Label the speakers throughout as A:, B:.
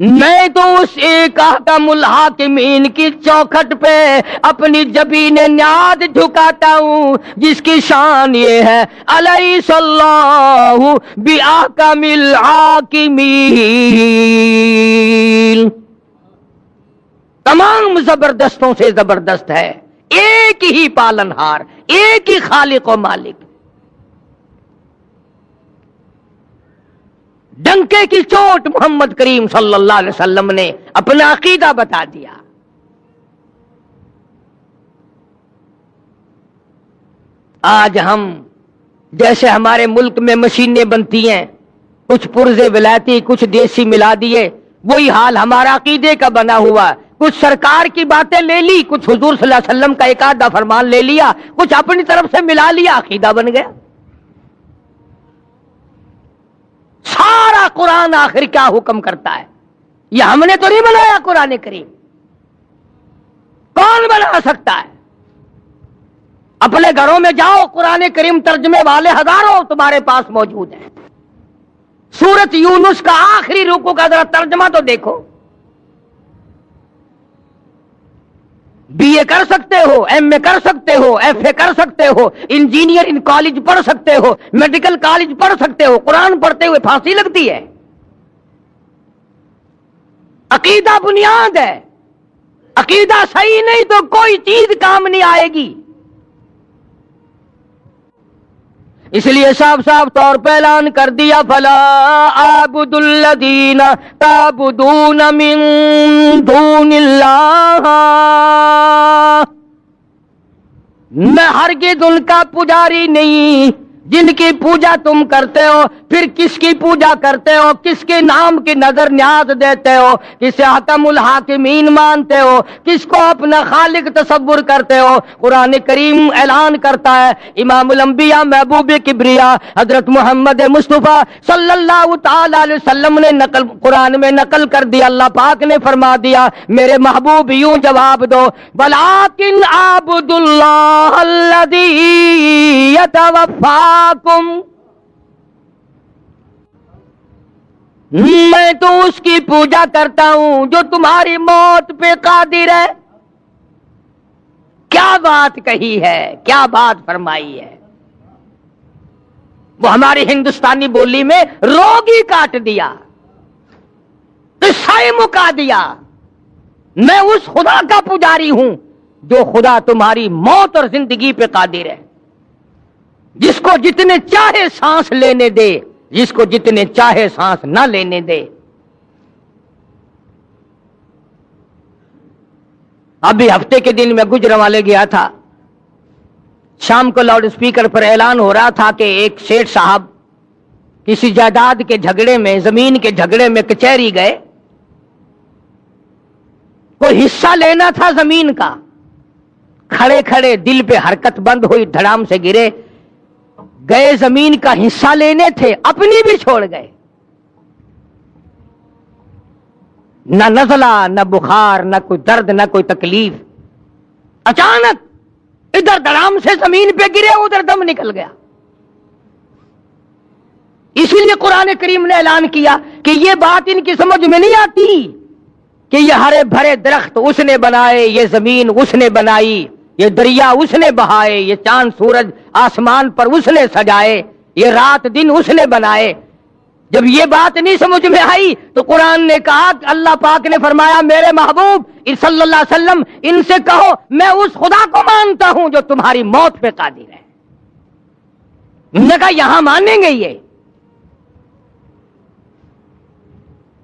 A: میں تو اس ایک احکم الحاکمین کی چوکھٹ پہ اپنی جبین نیاز جھکاتا ہوں جس کی شان یہ ہے الیس اللہ باحکم الحاکمین، تمام زبردستوں سے زبردست ہے، ایک ہی پالنہار، ایک ہی خالق و مالک۔ ڈنکے کی چوٹ محمد کریم صلی اللہ علیہ وسلم نے اپنا عقیدہ بتا دیا۔ آج ہم جیسے ہمارے ملک میں مشینیں بنتی ہیں، کچھ پرزے ولایتی کچھ دیسی ملا دیے، وہی حال ہمارا عقیدے کا بنا ہوا۔ کچھ سرکار کی باتیں لے لی، کچھ حضور صلی اللہ علیہ وسلم کا ایک آدھا فرمان لے لیا، کچھ اپنی طرف سے ملا لیا، عقیدہ بن گیا۔ سارا قرآن آخر کیا حکم کرتا ہے؟ یہ ہم نے تو نہیں بنایا قرآن کریم، کون بنا سکتا ہے؟ اپنے گھروں میں جاؤ، قرآن کریم ترجمے والے ہزاروں تمہارے پاس موجود ہیں۔ سورۃ یونس کا آخری رکوع کا ذرا ترجمہ تو دیکھو۔ بی اے کر سکتے ہو، ایم اے کر سکتے ہو، ایف اے کر سکتے ہو، انجینئر ان کالج پڑھ سکتے ہو، میڈیکل کالج پڑھ سکتے ہو، قرآن پڑھتے ہوئے پھانسی لگتی ہے۔ عقیدہ بنیاد ہے، عقیدہ صحیح نہیں تو کوئی چیز کام نہیں آئے گی۔ اس لیے صاف صاف طور پہ اعلان کر دیا فلا اعبد الذین تعبدون من دون اللہ، میں ہرگز ان کا پجاری نہیں جن کی پوجا تم کرتے ہو۔ پھر کس کی پوجا کرتے ہو؟ کس کے نام کی نظر نیاز دیتے ہو؟ کسے حکم الحاکمین مانتے ہو؟ کس کو اپنا خالق تصور کرتے ہو؟ قرآن کریم اعلان کرتا ہے، امام الانبیاء محبوب کبریا حضرت محمد مصطفیٰ صلی اللہ تعالی علیہ وسلم نے قرآن میں نقل کر دیا، اللہ پاک نے فرما دیا، میرے محبوب یوں جواب دو، وَلَٰكِنْ أَعْبُدُ اللَّهَ الَّذِي يَتَوَفَّاكُمْ، میں تو اس کی پوجا کرتا ہوں جو تمہاری موت پہ قادر ہے۔ کیا بات کہی ہے، کیا بات فرمائی ہے! وہ ہماری ہندوستانی بولی میں روگ ہی کاٹ دیا، قصہ ہی مکا دیا۔ میں اس خدا کا پجاری ہوں جو خدا تمہاری موت اور زندگی پہ قادر ہے، جس کو جتنے چاہے سانس لینے دے، جس کو جتنے چاہے سانس نہ لینے دے۔ ابھی ہفتے کے دن میں گجرانوالے گیا تھا، شام کو لاؤڈ اسپیکر پر اعلان ہو رہا تھا کہ ایک سیٹھ صاحب کسی جائیداد کے جھگڑے میں، زمین کے جھگڑے میں کچہری گئے، کوئی حصہ لینا تھا زمین کا، کھڑے کھڑے دل پہ حرکت بند ہوئی، دھڑام سے گرے، گئے زمین کا حصہ لینے تھے، اپنی بھی چھوڑ گئے۔ نہ نزلہ، نہ بخار، نہ کوئی درد، نہ کوئی تکلیف، اچانک ادھر دھڑام سے زمین پہ گرے، ادھر دم نکل گیا۔ اسی لیے قرآن کریم نے اعلان کیا کہ یہ بات ان کی سمجھ میں نہیں آتی کہ یہ ہرے بھرے درخت اس نے بنائے، یہ زمین اس نے بنائی، یہ دریا اس نے بہائے، یہ چاند سورج آسمان پر اس نے سجائے، یہ رات دن اس نے بنائے۔ جب یہ بات نہیں سمجھ میں آئی تو قرآن نے کہا، اللہ پاک نے فرمایا میرے محبوب صلی اللہ علیہ وسلم ان سے کہو میں اس خدا کو مانتا ہوں جو تمہاری موت پہ قادر ہے۔ انہوں نے کہا یہاں مانیں گے یہ؟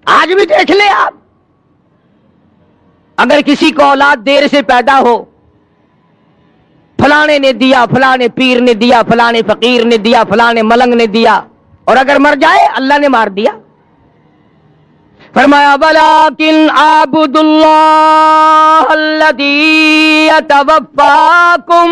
A: آج بھی دیکھ لیں آپ، اگر کسی کو اولاد دیر سے پیدا ہو، فلانے نے دیا، فلانے پیر نے دیا، فلانے فقیر نے دیا، فلانے ملنگ نے دیا، اور اگر مر جائے اللہ نے مار دیا۔ فرمایا وَلَٰكِنْ أَعْبُدُ اللَّهَ الَّذِي يَتَوَفَّاكُمْ،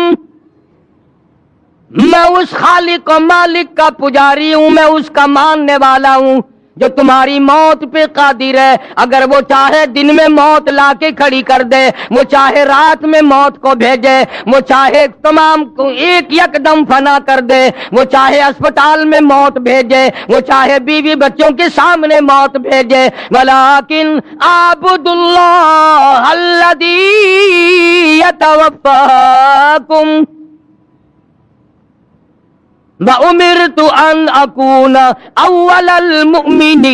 A: میں اس خالق و مالک کا پجاری ہوں، میں اس کا ماننے والا ہوں جو تمہاری موت پہ قادر ہے، اگر وہ چاہے دن میں موت لا کے کھڑی کر دے، وہ چاہے رات میں موت کو بھیجے، وہ چاہے تمام کو ایک دم فنا کر دے، وہ چاہے اسپتال میں موت بھیجے، وہ چاہے بیوی بچوں کے سامنے موت بھیجے، ولیکن اعبدوا اللہ الذی یتوفاکم وَأُمِرْتُ أَنْ أَكُونَ أَوَّلَ الْمُؤْمِنِينَ،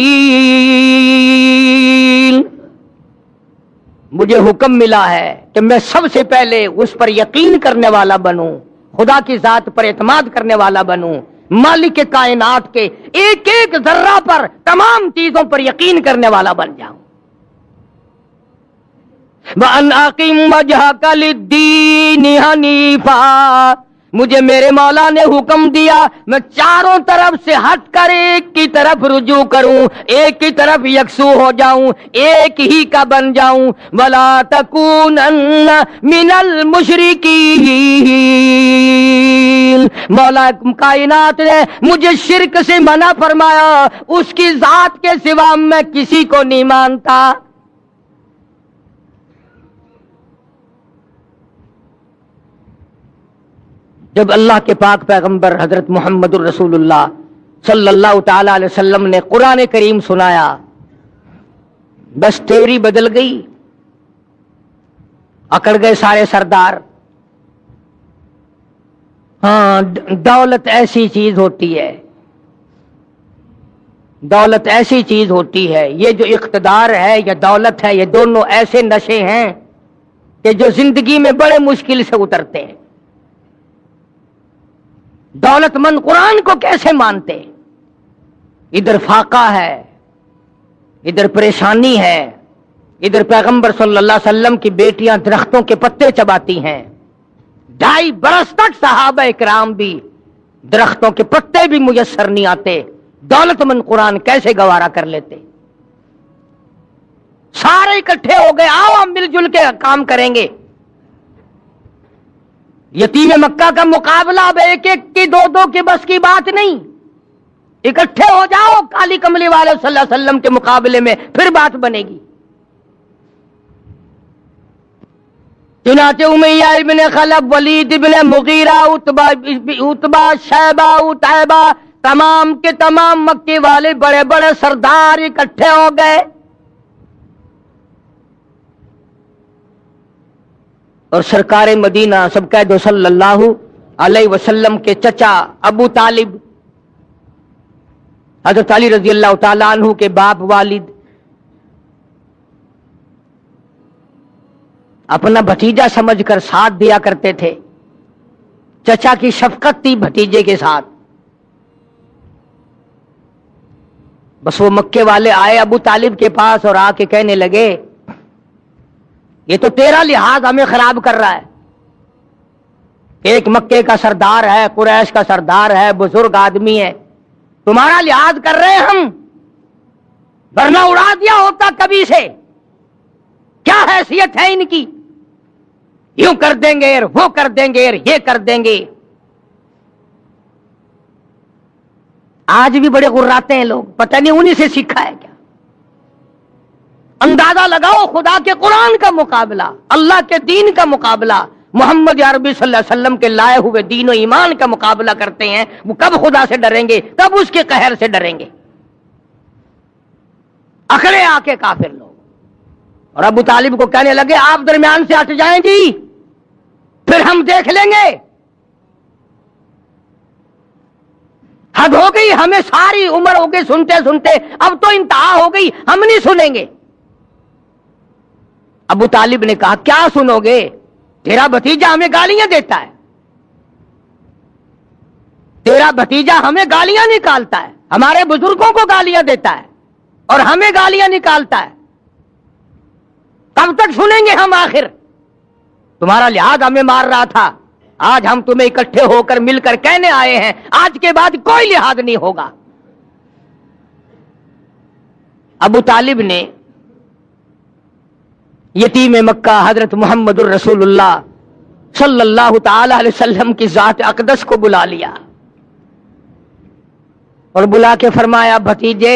A: مجھے حکم ملا ہے کہ میں سب سے پہلے اس پر یقین کرنے والا بنوں، خدا کی ذات پر اعتماد کرنے والا بنوں، مالک کائنات کے ایک ایک ذرہ پر، تمام چیزوں پر یقین کرنے والا بن جاؤں۔ وَأَنْ أَقِمْ وَجْهَكَ لِلدِّينِ حَنِيفًا، مجھے میرے مولا نے حکم دیا میں چاروں طرف سے ہٹ کر ایک کی طرف رجوع کروں، ایک کی طرف یکسو ہو جاؤں، ایک ہی کا بن جاؤں۔ وَلَا تَكُونَنَّ مِنَ الْمُشْرِكِينَ، مولا کائنات نے مجھے شرک سے منع فرمایا، اس کی ذات کے سوا میں کسی کو نہیں مانتا۔ جب اللہ کے پاک پیغمبر حضرت محمد الرسول اللہ صلی اللہ تعالی علیہ وسلم نے قرآن کریم سنایا، بس تیوری بدل گئی، اکڑ گئے سارے سردار۔ ہاں، دولت ایسی چیز ہوتی ہے، دولت ایسی چیز ہوتی ہے، یہ جو اقتدار ہے یا دولت ہے، یہ دونوں ایسے نشے ہیں کہ جو زندگی میں بڑے مشکل سے اترتے ہیں۔ دولت مند قرآن کو کیسے مانتے؟ ادھر فاقہ ہے، ادھر پریشانی ہے، ادھر پیغمبر صلی اللہ علیہ وسلم کی بیٹیاں درختوں کے پتے چباتی ہیں، 2.5 برس تک صحابہ اکرام بھی درختوں کے پتے بھی میسر نہیں آتے، دولت مند قرآن کیسے گوارا کر لیتے؟ سارے اکٹھے ہو گئے، آؤ ہم مل جل کے کام کریں گے۔ یتیم مکہ کا مقابلہ اب ایک ایک کی 2 کی بس کی بات نہیں، اکٹھے ہو جاؤ کالی کملی والے صلی اللہ علیہ وسلم کے مقابلے میں، پھر بات بنے گی۔ چنانچہ امیہ ابن خلف، ولید ابن مغیرہ، عتبہ، شیبہ، عتیبہ، تمام کے تمام مکے والے بڑے بڑے سردار اکٹھے ہو گئے، اور سرکار مدینہ سب کہہ دو صلی اللہ علیہ وسلم کے چچا ابو طالب، حضرت علی رضی اللہ تعالیٰ عنہ کے باپ والد، اپنا بھتیجا سمجھ کر ساتھ دیا کرتے تھے، چچا کی شفقت تھی بھتیجے کے ساتھ۔ بس وہ مکے والے آئے ابو طالب کے پاس اور آ کے کہنے لگے یہ تو تیرا لحاظ ہمیں خراب کر رہا ہے، ایک مکے کا سردار ہے، قریش کا سردار ہے، بزرگ آدمی ہے، تمہارا لحاظ کر رہے ہم، ورنہ اڑا دیا ہوتا کبھی سے، کیا حیثیت ہے ان کی، یوں کر دیں گے وہ کر دیں گے یہ کر دیں گے۔ آج بھی بڑے غراتے ہیں لوگ، پتہ نہیں انہی سے سیکھا ہے کیا۔ اندازہ لگاؤ، خدا کے قرآن کا مقابلہ، اللہ کے دین کا مقابلہ، محمد عربی صلی اللہ علیہ وسلم کے لائے ہوئے دین و ایمان کا مقابلہ کرتے ہیں، وہ کب خدا سے ڈریں گے، کب اس کے قہر سے ڈریں گے؟ اکڑے آ کے کافر لوگ، اور ابو طالب کو کہنے لگے آپ درمیان سے ہٹ جائیں جی، پھر ہم دیکھ لیں گے، حد ہو گئی، ہمیں ساری عمر ہو گئی سنتے سنتے، اب تو انتہا ہو گئی، ہم نہیں سنیں گے۔ ابو طالب نے کہا کیا سنو گے، تیرا بھتیجا ہمیں گالیاں دیتا ہے، تیرا بھتیجا ہمیں گالیاں نکالتا ہے، ہمارے بزرگوں کو گالیاں دیتا ہے اور ہمیں گالیاں نکالتا ہے، کب تک سنیں گے ہم؟ آخر تمہارا لحاظ ہمیں مار رہا تھا، آج ہم تمہیں اکٹھے ہو کر مل کر کہنے آئے ہیں آج کے بعد کوئی لحاظ نہیں ہوگا۔ ابو طالب نے یتیم مکہ حضرت محمد الرسول اللہ صلی اللہ تعالی علیہ وسلم کی ذات اقدس کو بلا لیا اور بلا کے فرمایا بھتیجے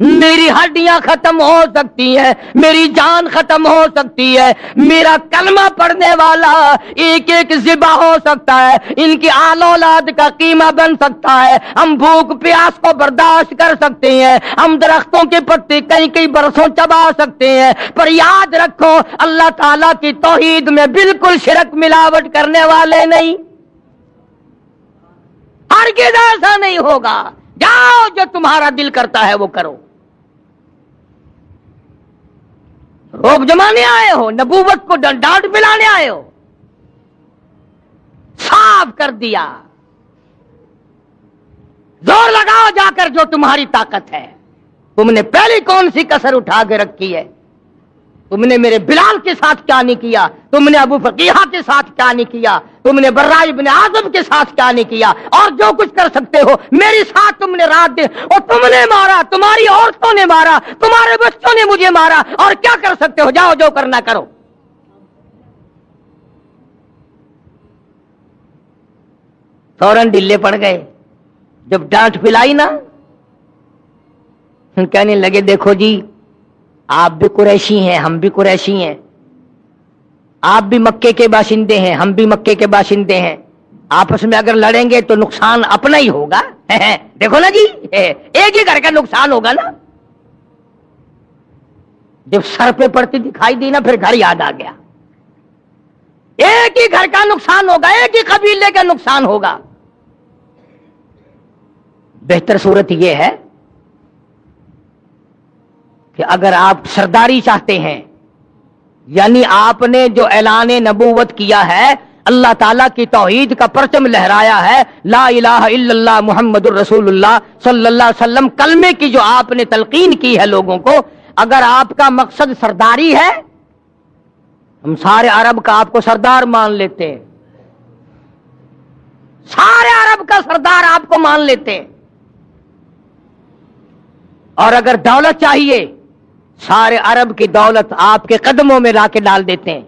A: میری ہڈیاں ختم ہو سکتی ہیں, میری جان ختم ہو سکتی ہے, میرا کلمہ پڑھنے والا ایک ایک ذبح ہو سکتا ہے, ان کی آل اولاد کا قیمہ بن سکتا ہے, ہم بھوک پیاس کو برداشت کر سکتے ہیں, ہم درختوں کے پتے کئی کئی برسوں چبا سکتے ہیں, پر یاد رکھو اللہ تعالیٰ کی توحید میں بالکل شرک ملاوٹ کرنے والے نہیں. ہرگز ایسا نہیں ہوگا. جاؤ جو تمہارا دل کرتا ہے وہ کرو. روب جمانے آئے ہو, نبوت کو ڈانٹ پلانے آئے ہو, صاف کر دیا. زور لگاؤ جا کر جو تمہاری طاقت ہے. تم نے پہلی کون سی کسر اٹھا کے رکھی ہے؟ تم نے میرے بلال کے ساتھ کیا نہیں کیا, تم نے ابو فقیہہ کے ساتھ کیا نہیں کیا, تم نے برا ابن عازب کے ساتھ کیا نہیں کیا, اور جو کچھ کر سکتے ہو میری ساتھ تم نے رات دے, اور تم نے مارا, تمہاری عورتوں نے مارا, تمہارے بچوں نے مجھے مارا, اور کیا کر سکتے ہو؟ جاؤ جو کرنا کرو. فوراً ڈلے پڑ گئے. جب ڈانٹ پلائی نا, کہنے لگے دیکھو جی آپ بھی قریشی ہیں, ہم بھی قریشی ہیں, آپ بھی مکے کے باشندے ہیں, ہم بھی مکے کے باشندے ہیں, آپس میں اگر لڑیں گے تو نقصان اپنا ہی ہوگا. دیکھو نا جی, ایک ہی گھر کا نقصان ہوگا نا. جب سر پہ پڑتی دکھائی دی نا, پھر گھر یاد آ گیا. ایک ہی گھر کا نقصان ہوگا, ایک ہی قبیلے کا نقصان ہوگا. بہتر صورت یہ ہے کہ اگر آپ سرداری چاہتے ہیں, یعنی آپ نے جو اعلان نبوت کیا ہے, اللہ تعالیٰ کی توحید کا پرچم لہرایا ہے, لا الہ الا اللہ محمد الرسول اللہ صلی اللہ علیہ وسلم, کلمے کی جو آپ نے تلقین کی ہے لوگوں کو, اگر آپ کا مقصد سرداری ہے, ہم سارے عرب کا آپ کو سردار مان لیتے ہیں, سارے عرب کا سردار آپ کو مان لیتے ہیں. اور اگر دولت چاہیے, سارے عرب کی دولت آپ کے قدموں میں لا کے ڈال دیتے ہیں,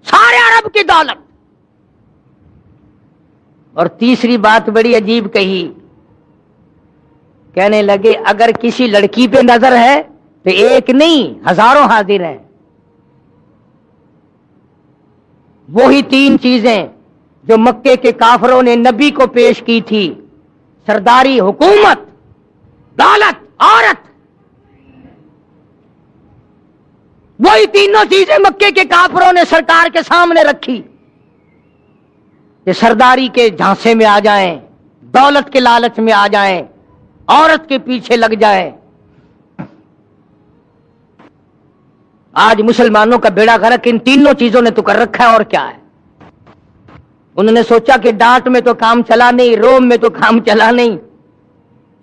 A: سارے عرب کی دولت. اور تیسری بات بڑی عجیب کہی, کہنے لگے اگر کسی لڑکی پہ نظر ہے تو ایک نہیں ہزاروں حاضر ہیں. وہی تین چیزیں جو مکے کے کافروں نے نبی کو پیش کی تھی, سرداری, حکومت, دولت, عورت, وہی تینوں چیزیں مکے کے کافروں نے سرکار کے سامنے رکھی کہ سرداری کے جھانسے میں آ جائیں, دولت کے لالچ میں آ جائیں, عورت کے پیچھے لگ جائیں. آج مسلمانوں کا بیڑا غرق ان تینوں چیزوں نے تو کر رکھا ہے, اور کیا ہے. انہوں نے سوچا کہ ڈانٹ میں تو کام چلا نہیں, روم میں تو کام چلا نہیں,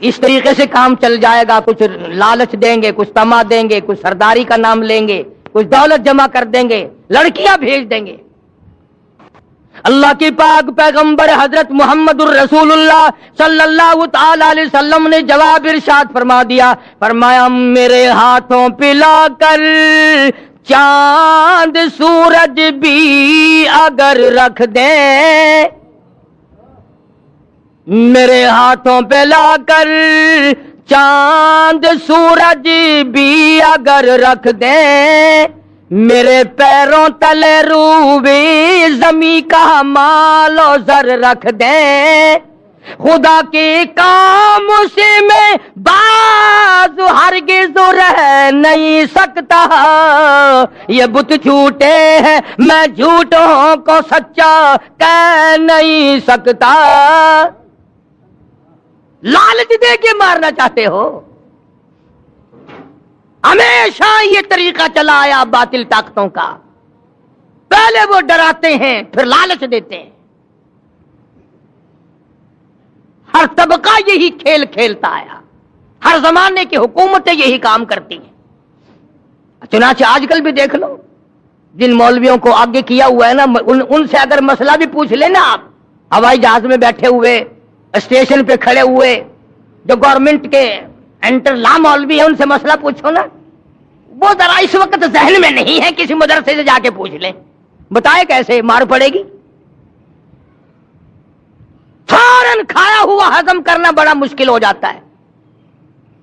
A: اس طریقے سے کام چل جائے گا, کچھ لالچ دیں گے, کچھ تما دیں گے, کچھ سرداری کا نام لیں گے, کچھ دولت جمع کر دیں گے, لڑکیاں بھیج دیں گے. اللہ کی پاک پیغمبر حضرت محمد الرسول اللہ صلی اللہ تعالی علیہ وسلم نے جواب ارشاد فرما دیا, فرمایا میرے ہاتھوں پلا کر چاند سورج بھی اگر رکھ دیں, میرے ہاتھوں پہ لا کر چاند سورج بھی اگر رکھ دیں, میرے پیروں تلے روبی زمین کا مال و زر رکھ دیں, خدا کے کام سے میں باز ہرگز رہ نہیں سکتا, یہ بت جھوٹے ہیں میں جھوٹوں کو سچا کہہ نہیں سکتا. لالچ دے کے مارنا چاہتے ہو؟ ہمیشہ یہ طریقہ چلا آیا باطل طاقتوں کا, پہلے وہ ڈراتے ہیں پھر لالچ دیتے ہیں. ہر طبقہ یہی کھیل کھیلتا آیا, ہر زمانے کی حکومتیں یہی کام کرتی ہیں. چنانچہ آج کل بھی دیکھ لو, جن مولویوں کو آگے کیا ہوا ہے نا, ان سے اگر مسئلہ بھی پوچھ لینا آپ, ہوائی جہاز میں بیٹھے ہوئے, اسٹیشن پہ کھڑے ہوئے, جو گورنمنٹ کے انٹر لا مولوی ہے, ان سے مسئلہ پوچھو نا, وہ ذرا اس وقت ذہن میں نہیں ہے, کسی مدرسے سے جا کے پوچھ لیں, بتائے کیسے مار پڑے گی. فوراً کھایا ہوا ہضم کرنا بڑا مشکل ہو جاتا ہے.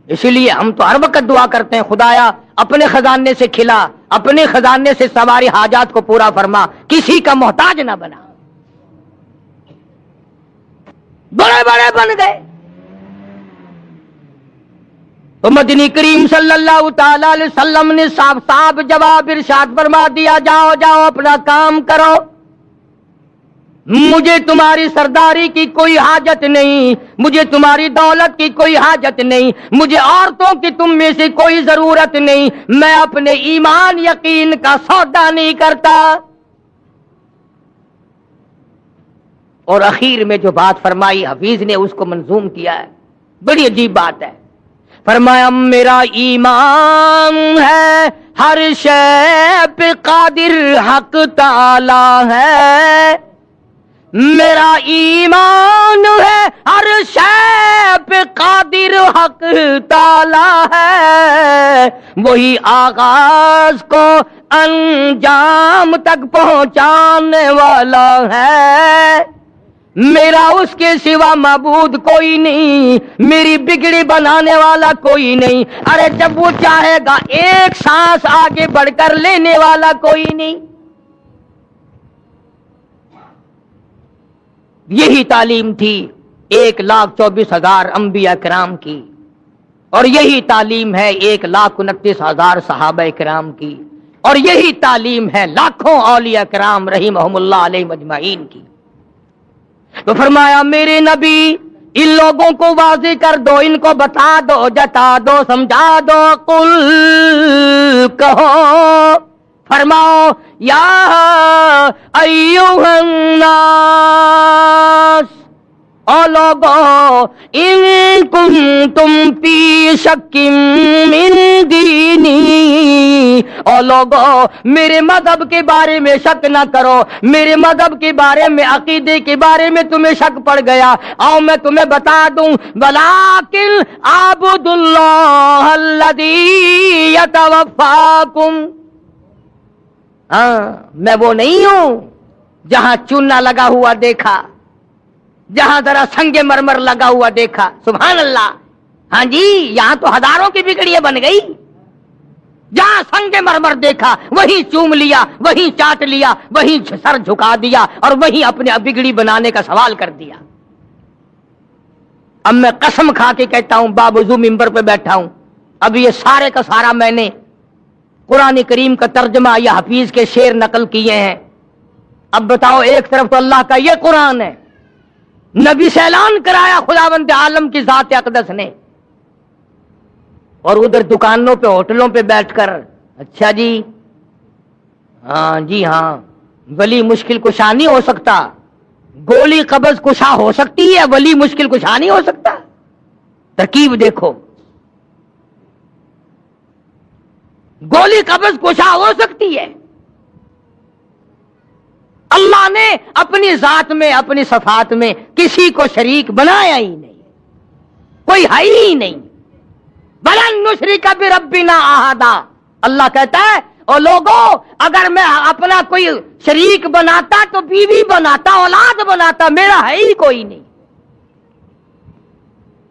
A: اسی لیے ہم تو ہر وقت دعا کرتے ہیں خدایا اپنے خزانے سے کھلا، اپنے خزانے سے سواری حاجات کو پورا فرما، کسی کا محتاج نہ بنا۔ بڑے بڑے بن گئے تو مدنی کریم صلی اللہ تعالی علیہ وسلم نے صاف صاف جواب ارشاد فرما دیا، جاؤ جاؤ اپنا کام کرو، مجھے تمہاری سرداری کی کوئی حاجت نہیں، مجھے تمہاری دولت کی کوئی حاجت نہیں، مجھے عورتوں کی تم میں سے کوئی ضرورت نہیں، میں اپنے ایمان یقین کا سودا نہیں کرتا۔ اور اخیر میں جو بات فرمائی حفیظ نے اس کو منظوم کیا ہے، بڑی عجیب بات ہے۔ فرمایا میرا ایمان ہے ہر شے پہ قادر حق تعالی ہے، میرا ایمان ہے ہر شے پہ قادر حق تعالی ہے، وہی آغاز کو انجام تک پہنچانے والا ہے، میرا اس کے سوا معبود کوئی نہیں، میری بگڑی بنانے والا کوئی نہیں، ارے جب وہ چاہے گا ایک سانس آگے بڑھ کر لینے والا کوئی نہیں۔ یہی تعلیم تھی 1,24,000 انبیاء کرام کی، اور یہی تعلیم ہے 1,29,000 صحابہ کرام کی، اور یہی تعلیم ہے لاکھوں اولیاء کرام رحمہم اللہ علیہ مجمعین کی۔ تو فرمایا میرے نبی ان لوگوں کو واضح کر دو، ان کو بتا دو، جتا دو، سمجھا دو، قل کہو، فرماؤ یا ایھا الناس، او لوگو ان کنتم فی شک من دینی، او لوگو میرے مذہب کے بارے میں شک نہ کرو، میرے مذہب کے بارے میں عقیدے کے بارے میں تمہیں شک پڑ گیا، آؤ میں تمہیں بتا دوں، ولیکن اعبدوا اللہ الذی یتوفاکم، ہاں میں وہ نہیں ہوں جہاں چونا لگا ہوا دیکھا، جہاں ذرا سنگ مرمر لگا ہوا دیکھا، سبحان اللہ، ہاں جی یہاں تو ہزاروں کی بگڑیاں بن گئی، جہاں سنگ مرمر دیکھا وہیں چوم لیا، وہیں چاٹ لیا، وہیں سر جھکا دیا، اور وہیں اپنے بگڑی بنانے کا سوال کر دیا۔ اب میں قسم کھا کے کہتا ہوں، باوضو ممبر پہ بیٹھا ہوں، اب یہ سارے کا سارا میں نے قرآن کریم کا ترجمہ یا حفیظ کے شعر نقل کیے ہیں۔ اب بتاؤ، ایک طرف تو اللہ کا یہ قرآن ہے، نبی سے اعلان کرایا خداوند عالم کی ذات اقدس نے، اور ادھر دکانوں پہ ہوٹلوں پہ بیٹھ کر اچھا جی ہاں جی ہاں ولی مشکل کشا نہیں ہو سکتا، گولی قبض کشا ہو سکتی ہے، ولی مشکل کشا نہیں ہو سکتا۔ ترکیب دیکھو، گولی قبض کشا ہو سکتی ہے، اللہ نے اپنی ذات میں اپنی صفات میں کسی کو شریک بنایا ہی نہیں، کوئی ہے ہی نہیں۔ وَلَن نُشْرِكَ بِرَبِّنَا أَحَدًا، اللہ کہتا ہے او لوگوں اگر میں اپنا کوئی شریک بناتا تو بیوی بناتا، اولاد بناتا، میرا ہے ہی کوئی نہیں۔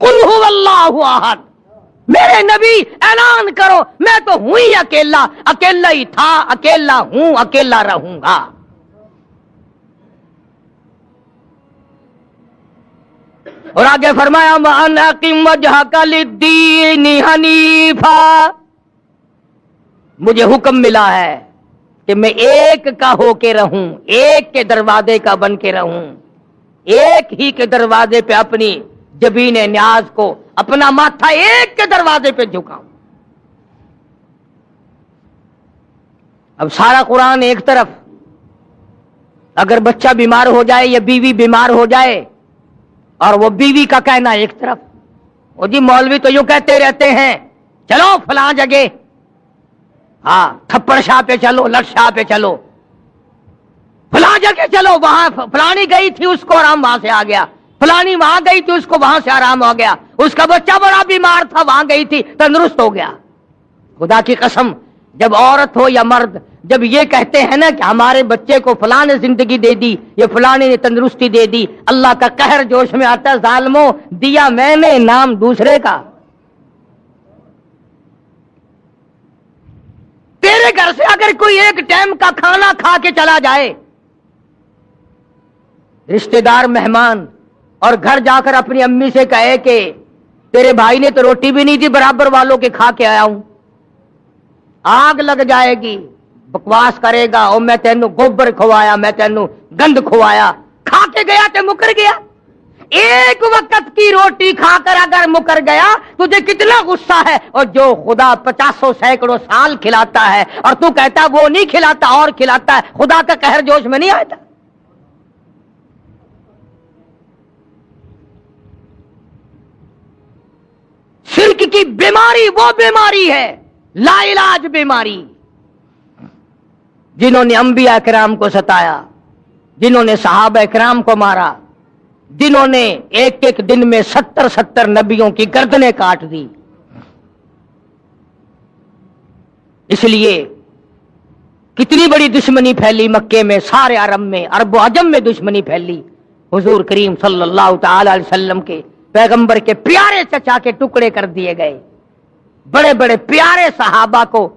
A: قُلْ هُوَ اللَّهُ أَحَدٌ، میرے نبی اعلان کرو میں تو ہوں ہی اکیلا، اکیلا ہی تھا، اکیلا ہوں، اکیلا رہوں گا۔ اور آگے فرمایا وَأَنْ أَقِمْ وَجْهَكَ لِلدِّينِ حَنِيفًا، مجھے حکم ملا ہے کہ میں ایک کا ہو کے رہوں، ایک کے دروازے کا بن کے رہوں، ایک ہی کے دروازے پہ اپنی جبین نیاز کو، اپنا ماتھا ایک کے دروازے پہ جھکاؤں۔ اب سارا قرآن ایک طرف، اگر بچہ بیمار ہو جائے یا بیوی بیمار ہو جائے اور وہ بیوی کا کہنا ایک طرف، وہ جی مولوی تو یوں کہتے رہتے ہیں چلو فلاں جگہ، ہاں تھپڑ شاہ پہ چلو، لٹ شاہ پہ چلو، فلاں جگہ چلو، وہاں فلانی گئی تھی اس کو آرام وہاں سے آ گیا، فلانی وہاں گئی تھی اس کو وہاں سے آرام ہو گیا، اس کا بچہ بڑا بیمار تھا وہاں گئی تھی تندرست ہو گیا۔ خدا کی قسم، جب عورت ہو یا مرد جب یہ کہتے ہیں نا کہ ہمارے بچے کو فلاں نے زندگی دے دی، یہ فلاں نے تندرستی دے دی، اللہ کا قہر جوش میں آتا ہے، ظالموں دیا میں نے نام دوسرے کا، گھر سے اگر کوئی ایک ٹائم کا کھانا کھا کے چلا جائے، رشتہ دار مہمان، اور گھر جا کر اپنی امی سے کہے کہ تیرے بھائی نے تو روٹی بھی نہیں دی، برابر والوں کے کھا کے آیا ہوں، آگ لگ جائے گی، بکواس کرے گا، او میں تینوں گوبر کھوایا، میں تینوں گند کھوایا، کھا کے گیا تو مکر گیا۔ ایک وقت کی روٹی کھا کر اگر مکر گیا تجھے کتنا غصہ ہے، اور جو خدا 50 سینکڑوں سال کھلاتا ہے اور تو کہتا وہ نہیں کھلاتا اور کھلاتا ہے، خدا کا قہر جوش میں نہیں آتا؟ شرک کی بیماری وہ بیماری ہے، لا علاج بیماری، جنہوں نے انبیاء کرام کو ستایا، جنہوں نے صحابہ کرام کو مارا، جنہوں نے ایک ایک دن میں 70 نبیوں کی گردنیں کاٹ دی۔ اس لیے کتنی بڑی دشمنی پھیلی مکے میں، سارے عرب میں، عرب و عجم میں دشمنی پھیلی۔ حضور کریم صلی اللہ تعالی علیہ وسلم کے پیغمبر کے پیارے چچا کے ٹکڑے کر دیے گئے، بڑے بڑے پیارے صحابہ کو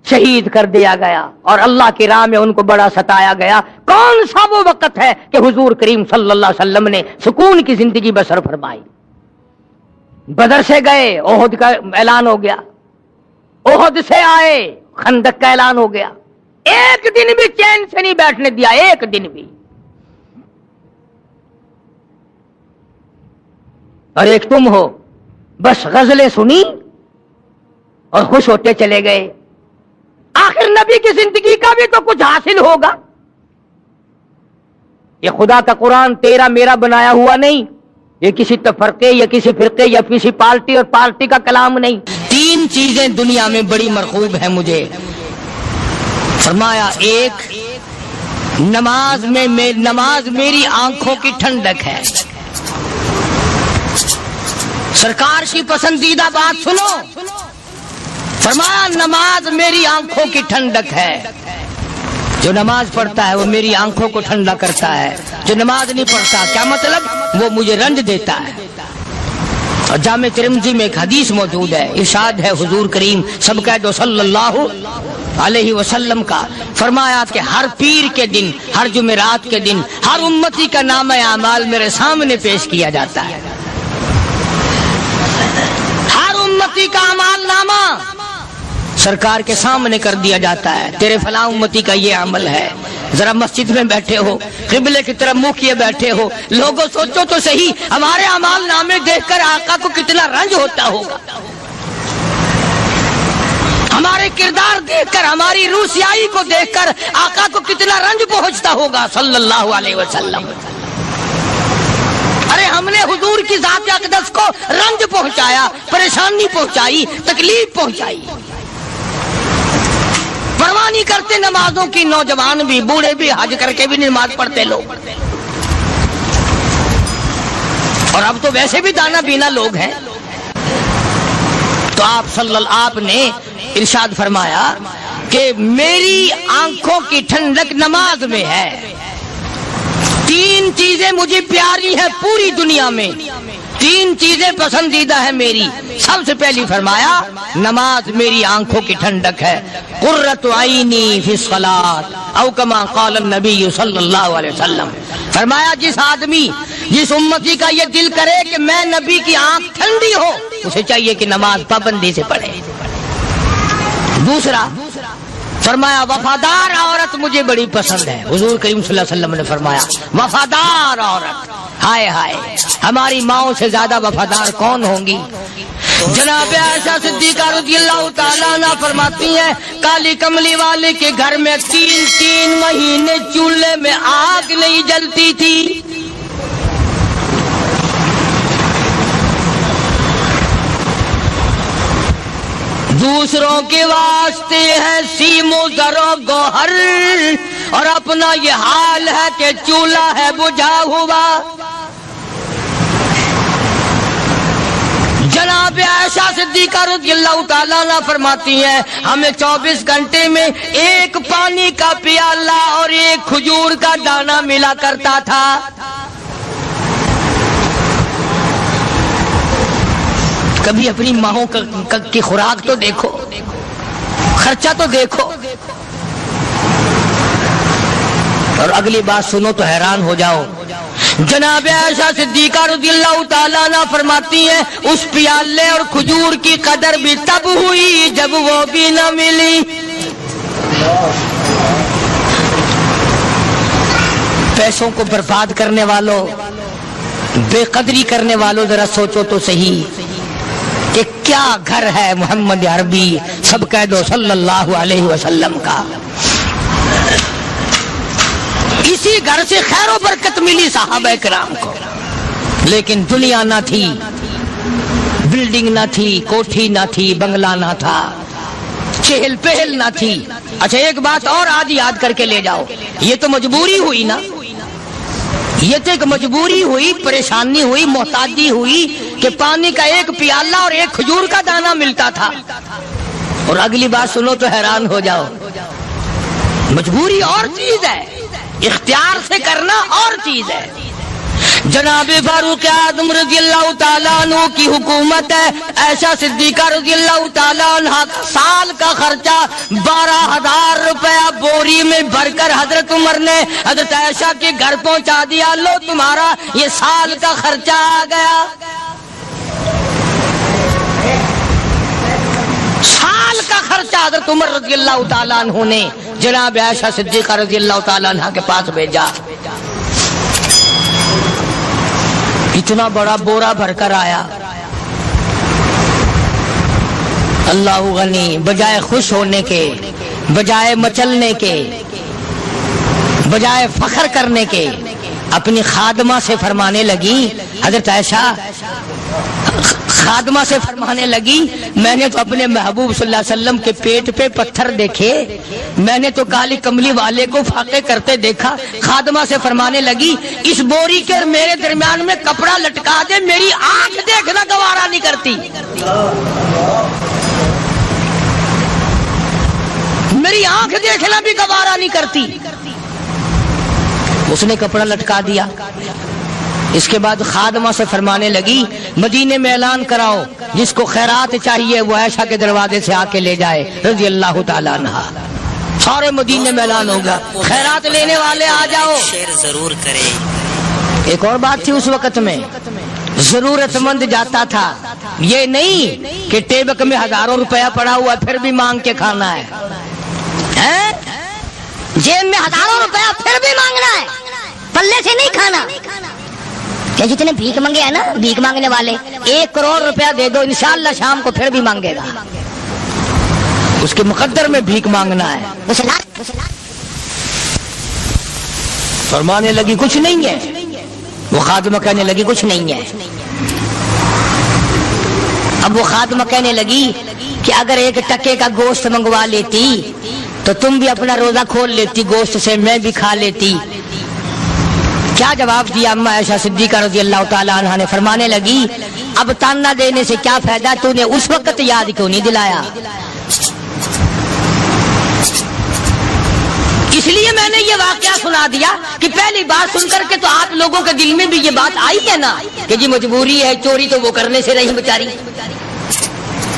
A: شہید کر دیا گیا، اور اللہ کی راہ میں ان کو بڑا ستایا گیا۔ کون سا وہ وقت ہے کہ حضور کریم صلی اللہ علیہ وسلم نے سکون کی زندگی بسر فرمائی؟ بدر سے گئے، احد کا اعلان ہو گیا، احد سے آئے، خندق کا اعلان ہو گیا، ایک دن بھی چین سے نہیں بیٹھنے دیا، ایک دن بھی۔ اور ایک تم ہو، بس غزلیں سنی اور خوش ہوتے چلے گئے۔ آخر نبی کی زندگی کا بھی تو کچھ حاصل ہوگا۔ یہ خدا کا قرآن تیرا میرا بنایا ہوا نہیں، یہ کسی تفرقے یا کسی فرقے یا کسی پارٹی اور پارٹی کا کلام نہیں۔ 3 چیزیں دنیا میں بڑی مرغوب ہیں مجھے، فرمایا ایک نماز میں نماز میری آنکھوں کی ٹھنڈک ہے۔ سرکار کی پسندیدہ بات سنو، فرمایا نماز میری آنکھوں کی ٹھنڈک ہے۔ جو نماز پڑھتا ہے وہ میری آنکھوں کو ٹھنڈا کرتا ہے، جو نماز نہیں پڑھتا کیا مطلب؟ وہ مجھے رنج دیتا ہے۔ اور جامع ترمذی میں ایک حدیث موجود ہے، ارشاد ہے حضور کریم سب کہہ دو صلی اللہ علیہ وسلم کا، فرمایا کہ ہر پیر کے دن، ہر جمعرات کے دن ہر امتی کا نامہ اعمال میرے سامنے پیش کیا جاتا ہے۔ ہر امتی کا اعمال نامہ سرکار کے سامنے کر دیا جاتا ہے، تیرے فلاں امتی کا یہ عمل ہے۔ ذرا مسجد میں بیٹھے ہو، قبلے کی طرف منہ کیے بیٹھے ہو، لوگوں سوچو تو صحیح ہمارے اعمال نامے دیکھ کر آقا کو کتنا رنج ہوتا ہوگا، ہمارے کردار دیکھ کر، ہماری روح سیاہی کو دیکھ کر آقا کو کتنا رنج پہنچتا ہوگا صلی اللہ علیہ وسلم۔ ارے ہم نے حضور کی ذات اقدس کو رنج پہنچایا، پریشانی پہنچائی، تکلیف پہنچائی۔ پرواہ نہیں کرتے نمازوں کی، نوجوان بھی، بوڑھے بھی، حج کر کے بھی نماز پڑھتے لوگ، اور اب تو ویسے بھی دانا بینا لوگ ہیں۔ تو آپ نے ارشاد فرمایا کہ میری آنکھوں کی ٹھنڈک نماز میں ہے۔ 3 چیزیں مجھے پیاری ہیں پوری دنیا میں، 3 چیزیں پسندیدہ ہیں میری۔ سب سے پہلی فرمایا نماز میری آنکھوں کی ٹھنڈک ہے، قرۃ عینی فی الصلاۃ او کما قال النبی صلی اللہ علیہ وسلم۔ فرمایا جس آدمی، جس امتی کا یہ دل کرے کہ میں نبی کی آنکھ ٹھنڈی ہو، اسے چاہیے کہ نماز پابندی سے پڑھے۔ دوسرا فرمایا وفادار عورت مجھے بڑی پسند ہے۔ حضور کریم صلی اللہ علیہ وسلم نے فرمایا وفادار عورت، ہائے ہائے ہماری ماؤں سے زیادہ وفادار کون ہوں گی؟ جناب عائشہ صدیقہ رضی اللہ تعالیٰ عنہ فرماتی ہیں کالی کملی والے کے گھر میں 3 مہینے چولہے میں آگ نہیں جلتی تھی۔ دوسروں کے واسطے ہے سیم و زر و گوہر، اور اپنا یہ حال ہے کہ چولہا ہے بجھا ہوا۔ جناب عائشہ صدیقہ رضی اللہ تعالیٰ عنہ فرماتی ہیں ہمیں 24 گھنٹے میں ایک پانی کا پیالہ اور ایک کھجور کا دانہ ملا کرتا تھا۔ کبھی اپنی ماہوں کی خوراک تو دیکھو، خرچہ تو دیکھو. اور اگلی بات سنو تو حیران ہو جاؤ. جناب عائشہ صدیقہ رضی اللہ تعالیٰ عنہ فرماتی ہیں اس پیالے اور کھجور کی قدر بھی تب ہوئی جب وہ بھی نہ ملی. پیسوں کو برباد کرنے والوں، بے قدری کرنے والوں، ذرا سوچو تو صحیح کہ کیا گھر ہے محمد عربی سب کہہ دو صلی اللہ علیہ وسلم کا. اسی گھر سے خیر و برکت ملی صحابہ کرام کو. لیکن دنیا نہ تھی، بلڈنگ نہ تھی، کوٹھی نہ تھی، بنگلہ نہ تھا، چہل پہل نہ تھی. اچھا ایک بات اور آج یاد کر کے لے جاؤ. یہ تو مجبوری ہوئی نا، یہ تو ایک مجبوری ہوئی، پریشانی ہوئی، محتاجی ہوئی کہ پانی کا ایک پیالہ اور ایک کھجور کا دانہ ملتا تھا. اور اگلی بات سنو تو حیران ہو جاؤ. مجبوری اور چیز ہے، اختیار سے کرنا اور چیز ہے. جناب فاروق اعظم رضی اللہ تعالیٰ عنہ کی حکومت ہے. عائشہ صدیقہ رضی اللہ تعالیٰ عنہ سال کا خرچہ 12,000 روپیہ بوری میں بھر کر حضرت عمر نے حضرت عائشہ کے گھر پہنچا دیا. لو تمہارا یہ سال کا خرچہ آ گیا. سال کا خرچہ حضرت عمر رضی اللہ تعالیٰ عنہ نے جناب عائشہ صدیقہ رضی اللہ تعالیٰ عنہ کے پاس بھیجا. اتنا بڑا بورا بھر کر آیا. اللہ غنی، بجائے خوش ہونے کے، بجائے مچلنے کے، بجائے فخر کرنے کے، اپنی خادمہ سے فرمانے لگی. حضرت عائشہ خادمہ سے فرمانے لگی میں نے تو اپنے محبوب صلی اللہ علیہ وسلم کے پیٹ پہ پتھر دیکھے، میں نے تو کالی کملی والے کو فاقے کرتے دیکھا. خادمہ سے فرمانے لگی اس بوری کے میرے درمیان میں کپڑا لٹکا دے، میری آنکھ دیکھنا گوارا نہیں کرتی، میری آنکھ دیکھنا بھی گوارا نہیں کرتی. اس نے کپڑا لٹکا دیا. اس کے بعد خادمہ سے فرمانے لگی مدینے میں اعلان کراؤ جس کو خیرات چاہیے وہ عائشہ کے دروازے سے آ کے لے جائے رضی اللہ تعالیٰ عنہ. سارے مدینے میں اعلان ہوگا خیرات لینے والے آ جاؤ.
B: شیئر ضرور کریں.
A: ایک اور بات تھی اس وقت میں، ضرورت مند جاتا تھا، یہ نہیں کہ ٹیبک میں ہزاروں روپیہ پڑا ہوا پھر بھی مانگ کے کھانا ہے، جیب میں ہزاروں روپیہ پھر بھی مانگنا ہے، پلے سے نہیں کھانا. کہ جتنے بھیک مانگے ہیں نا بھیک مانگنے والے، 1 کروڑ روپیہ دے دو انشاءاللہ شام کو پھر بھی مانگے گا. اس کے مقدر میں بھیک مانگنا ہے. فرمانے لگی کچھ نہیں ہے. وہ خادمہ کہنے لگی کچھ نہیں ہے. اب وہ خادمہ کہنے لگی کہ اگر 1 ٹکے کا گوشت منگوا لیتی تو تم بھی اپنا روزہ کھول لیتی، گوشت سے میں بھی کھا لیتی. کیا جواب دیا اما عائشہ صدیقہ رضی اللہ تعالیٰ عنہ نے؟ فرمانے لگی اب تانا دینے سے کیا فائدہ، تو نے اس وقت یاد کیوں نہیں دلایا؟ اس لیے میں نے یہ واقعہ سنا دیا کہ پہلی بات سن کر کے تو آپ لوگوں کے دل میں بھی یہ بات آئی ہے نا کہ جی مجبوری ہے، چوری تو وہ کرنے سے رہی بیچاری.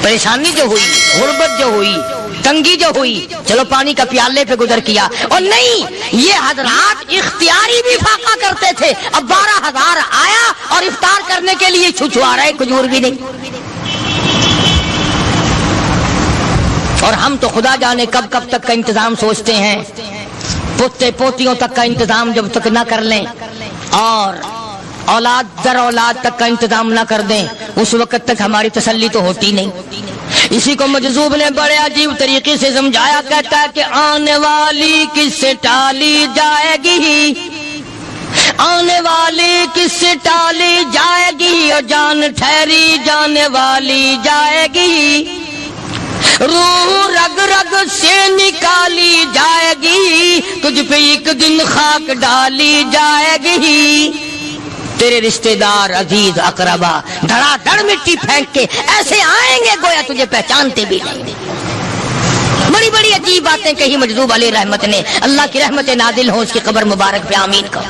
A: پریشانی جو ہوئی، غربت جو ہوئی، تنگی جو ہوئی، چلو پانی کا پیالے پہ گزر کیا. اور نہیں، یہ حضرات اختیاری بھی فاقہ کرتے تھے. اب 12,000 آیا اور افطار کرنے کے لیے چھچوا رہے، کھجور بھی نہیں. اور ہم تو خدا جانے کب کب تک کا انتظام سوچتے ہیں، پوتے پوتیوں تک کا انتظام جب تک نہ کر لیں اور اولاد در اولاد تک کا انتظام نہ کر دیں اس وقت تک ہماری تسلی تو ہوتی نہیں. اسی کو مجذوب نے بڑے عجیب طریقے سے سمجھایا، کہتا ہے کہ آنے والی کس سے ٹالی جائے گی، آنے والی کس سے ٹالی جائے گی، اور جان ٹھہری جانے والی جائے گی، روح رگ رگ سے نکالی جائے گی، تجھ پہ ایک دن خاک ڈالی جائے گی. تیرے رشتہ دار عزیز اقربا دھڑا دھڑ مٹی پھینک کے ایسے آئیں گے گویا تجھے پہچانتے بھی نہیں. بڑی بڑی عجیب باتیں کہی مجذوب علیہ رحمت نے. اللہ کی رحمت نازل ہو اس کی قبر مبارک پہ آمین کا.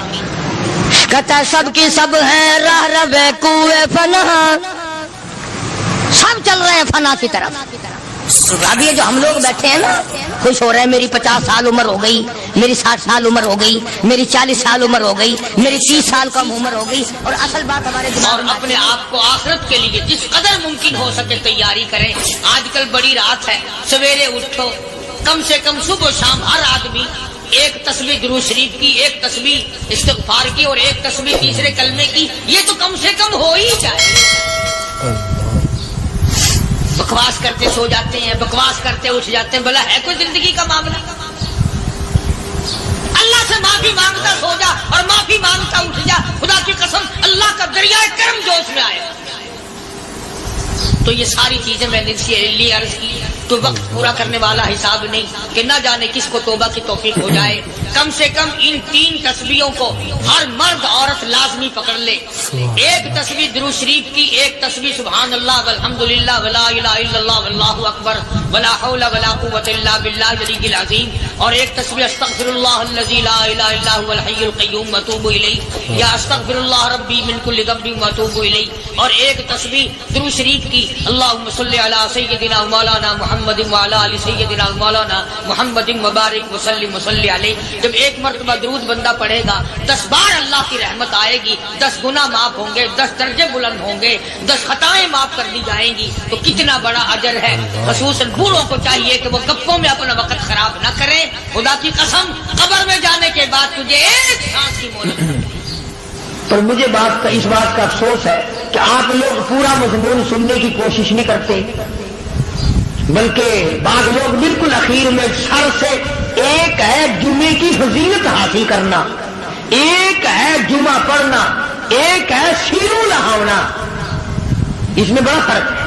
A: کہتا ہے سب کی سب ہیں راہ رب کوئے فنا، سب چل رہے ہیں فنا کی طرف.
B: اب یہ جو ہم لوگ بیٹھے ہیں نا خوش ہو رہے ہیں، میری 50 سال عمر ہو گئی، میری 60 سال عمر ہو گئی، میری 40 سال عمر ہو گئی، میری 30 سال کم عمر ہو گئی، اور اصل بات ہمارے
C: اور اپنے آپ کو آخرت کے لیے جس قدر ممکن ہو سکے تیاری کریں۔ آج کل بڑی رات ہے، سویرے اٹھو، کم سے کم صبح و شام ہر آدمی ایک تسبیح درود شریف کی، ایک تسبیح استغفار کی، اور ایک تسبیح تیسرے کلمے کی، یہ تو کم سے کم ہو ہی جائے۔ بکواس کرتے سو جاتے ہیں، بکواس کرتے اٹھ جاتے ہیں، بھلا ہے کوئی زندگی کا معاملہ؟ اللہ سے معافی مانگتا سو جا اور معافی مانگتا اٹھ جا، خدا کی قسم اللہ کا دریائے کرم جوش میں آئے۔ تو یہ ساری چیزیں میں نے اس لیے عرض کی، تو وقت پورا کرنے والا حساب نہیں کہ نہ جانے کس کو توبہ کی توفیق ہو جائے۔ کم سے کم ان 3 تسبیحوں کو ہر مرد عورت لازمی پکڑ لے۔ ایک تسبیح درود شریف کی، ایک تسبیح سبحان اللہ والحمدللہ ولا الہ الا اللہ واللہ اکبر ولا حول ولا قوۃ الا باللہ العلی العظیم، اور ایک تسبیح استغفر اللہ الذی لا الہ الا هو الحی القیوم واتوب الیہ، یا استغفر اللہ ربی من کل ذنب واتوب الیہ، اور ایک تسبیح درود شریف کی اللہم صلی علی سیدنا مولانا محمد وعلی آل سیدنا مولانا محمد مبارک وسلم وصلی علیہ۔ جب ایک مرتبہ درود بندہ پڑھے گا 10 بار اللہ کی رحمت آئے گی، 10 گناہ معاف ہوں گے، 10 درجے بلند ہوں گے، 10 خطائیں معاف کر دی جائیں گی، تو کتنا بڑا اجر ہے۔ خصوصاً بوڑھوں کو چاہیے کہ وہ گپوں میں اپنا وقت خراب نہ کریں۔ خدا کی قسم قبر میں جانے کے بعد تجھے ایک سانس کی مہلت نہیں۔
D: پر مجھے اس بات کا افسوس ہے کہ آپ لوگ پورا مضمون سننے کی کوشش نہیں کرتے، بلکہ بعض لوگ بالکل اخیر میں سر سے، ایک ہے جمعے کی فضیلت حاصل کرنا، ایک ہے جمعہ پڑھنا، ایک ہے سیرو نہاونا، اس میں بڑا فرق ہے۔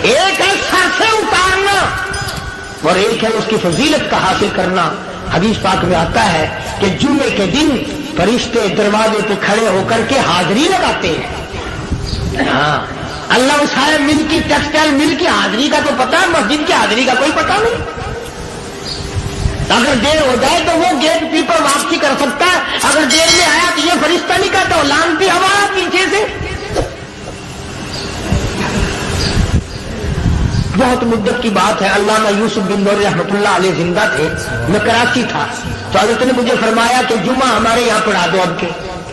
D: ایک ہے سر سے اتارنا اور ایک ہے اس کی فضیلت کا حاصل کرنا۔ حدیث پاک میں آتا ہے کہ جمعے کے دن فرشتے دروازے پہ کھڑے ہو کر کے حاضری لگاتے ہیں۔ ہاں، اللہ صاحب مل کی ٹیکسٹائل مل کی حاضری کا تو پتا ہے، مسجد کی حاضری کا کوئی پتا نہیں۔ اگر دیر ہو جائے تو وہ گیٹ کیپر واپسی کر سکتا ہے، اگر دیر میں آیا تو یہ فرشتہ نہیں کہتا، لانتی ہوا پیچھے سے۔ بہت مدت کی بات ہے، علامہ یوسف بن نور رحمۃ اللہ علیہ زندہ تھے، میں کراچی تھا، تو حضرت نے مجھے فرمایا کہ جمعہ ہمارے یہاں پڑھا دو اب کے۔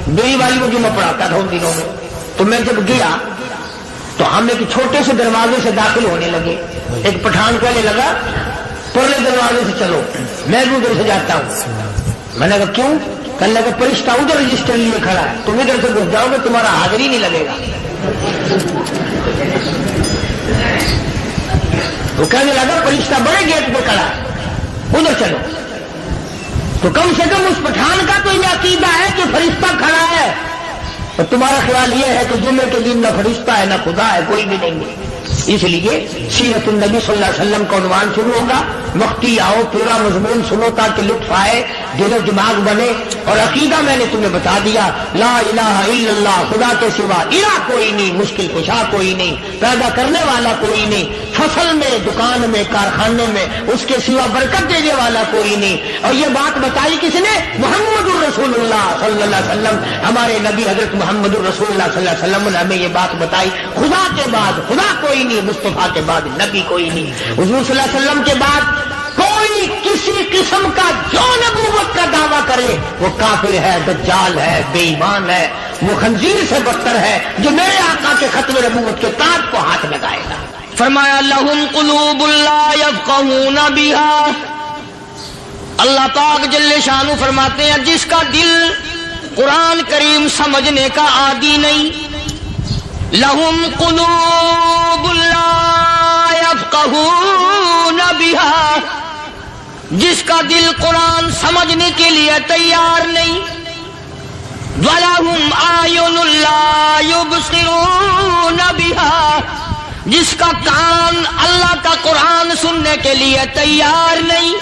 D: میری والی وہ جمعہ پڑھاتا تھا ان دنوں میں، تو میں جب گیا تو ہم ایک چھوٹے سے دروازے سے داخل ہونے لگے۔ ایک پٹھان کہنے لگا پرلے دروازے سے چلو، میں بھی ادھر سے جاتا ہوں۔ میں نے کہا کیوں؟ کہنے لگا فرشتہ ادھر رجسٹر لیے کھڑا ہے، تم ادھر سے گھس جاؤ گے تمہارا حاضری نہیں لگے گا۔ وہ کہنے لگا فرشتہ بڑے گیٹ پہ کھڑا ہے، ادھر چلو۔ تو کم سے کم اس پٹھان کا تو یہ عقیدہ ہے کہ فرشتہ کھڑا ہے، اور تمہارا خیال یہ ہے کہ جمعے کے دن نہ فرشتہ ہے نہ خدا ہے، کوئی بھی نہیں ہے۔ اس لیے سیرت النبی صلی اللہ علیہ وسلم کا عنوان شروع ہوگا، وقتی آؤ پورا مضمون سنو تاکہ لطف آئے، دل و دماغ بنے۔ اور عقیدہ میں نے تمہیں بتا دیا، لا الہ الا اللہ، خدا کے سوا الہ کوئی نہیں، مشکل کشا کوئی نہیں، پیدا کرنے والا کوئی نہیں، فصل میں، دکان میں، کارخانے میں اس کے سوا برکت دینے والا کوئی نہیں۔ اور یہ بات بتائی کس نے؟ محمد الرسول اللہ صلی اللہ علیہ وسلم، ہمارے نبی حضرت محمد الرسول اللہ صلی اللہ علیہ وسلم نے ہمیں یہ بات بتائی۔ خدا کے بعد خدا کوئی نہیں، مصطفیٰ کے بعد نبی کوئی نہیں، حضور صلی اللہ علیہ وسلم کے بعد کوئی کسی قسم کا جو نبوت کا دعویٰ کرے وہ کافر ہے، دجال ہے، بے ایمان ہے، وہ خنزیر سے بدتر ہے جو میرے آقا کے ختم نبوت کے تاج کو ہاتھ لگائے گا۔
A: فرمایا لہم قلوب لا یفقہون بہا، اللہ پاک جل شانہ فرماتے ہیں جس کا دل قرآن کریم سمجھنے کا عادی نہیں، لہم قلوب لا یفقہون بہا، جس کا دل قرآن سمجھنے کے لیے تیار نہیں، وَلَهُمْ أَعْيُنٌ لَا يُبْصِرُونَ بِهَا، جس کا کان اللہ کا قرآن سننے کے لیے تیار نہیں،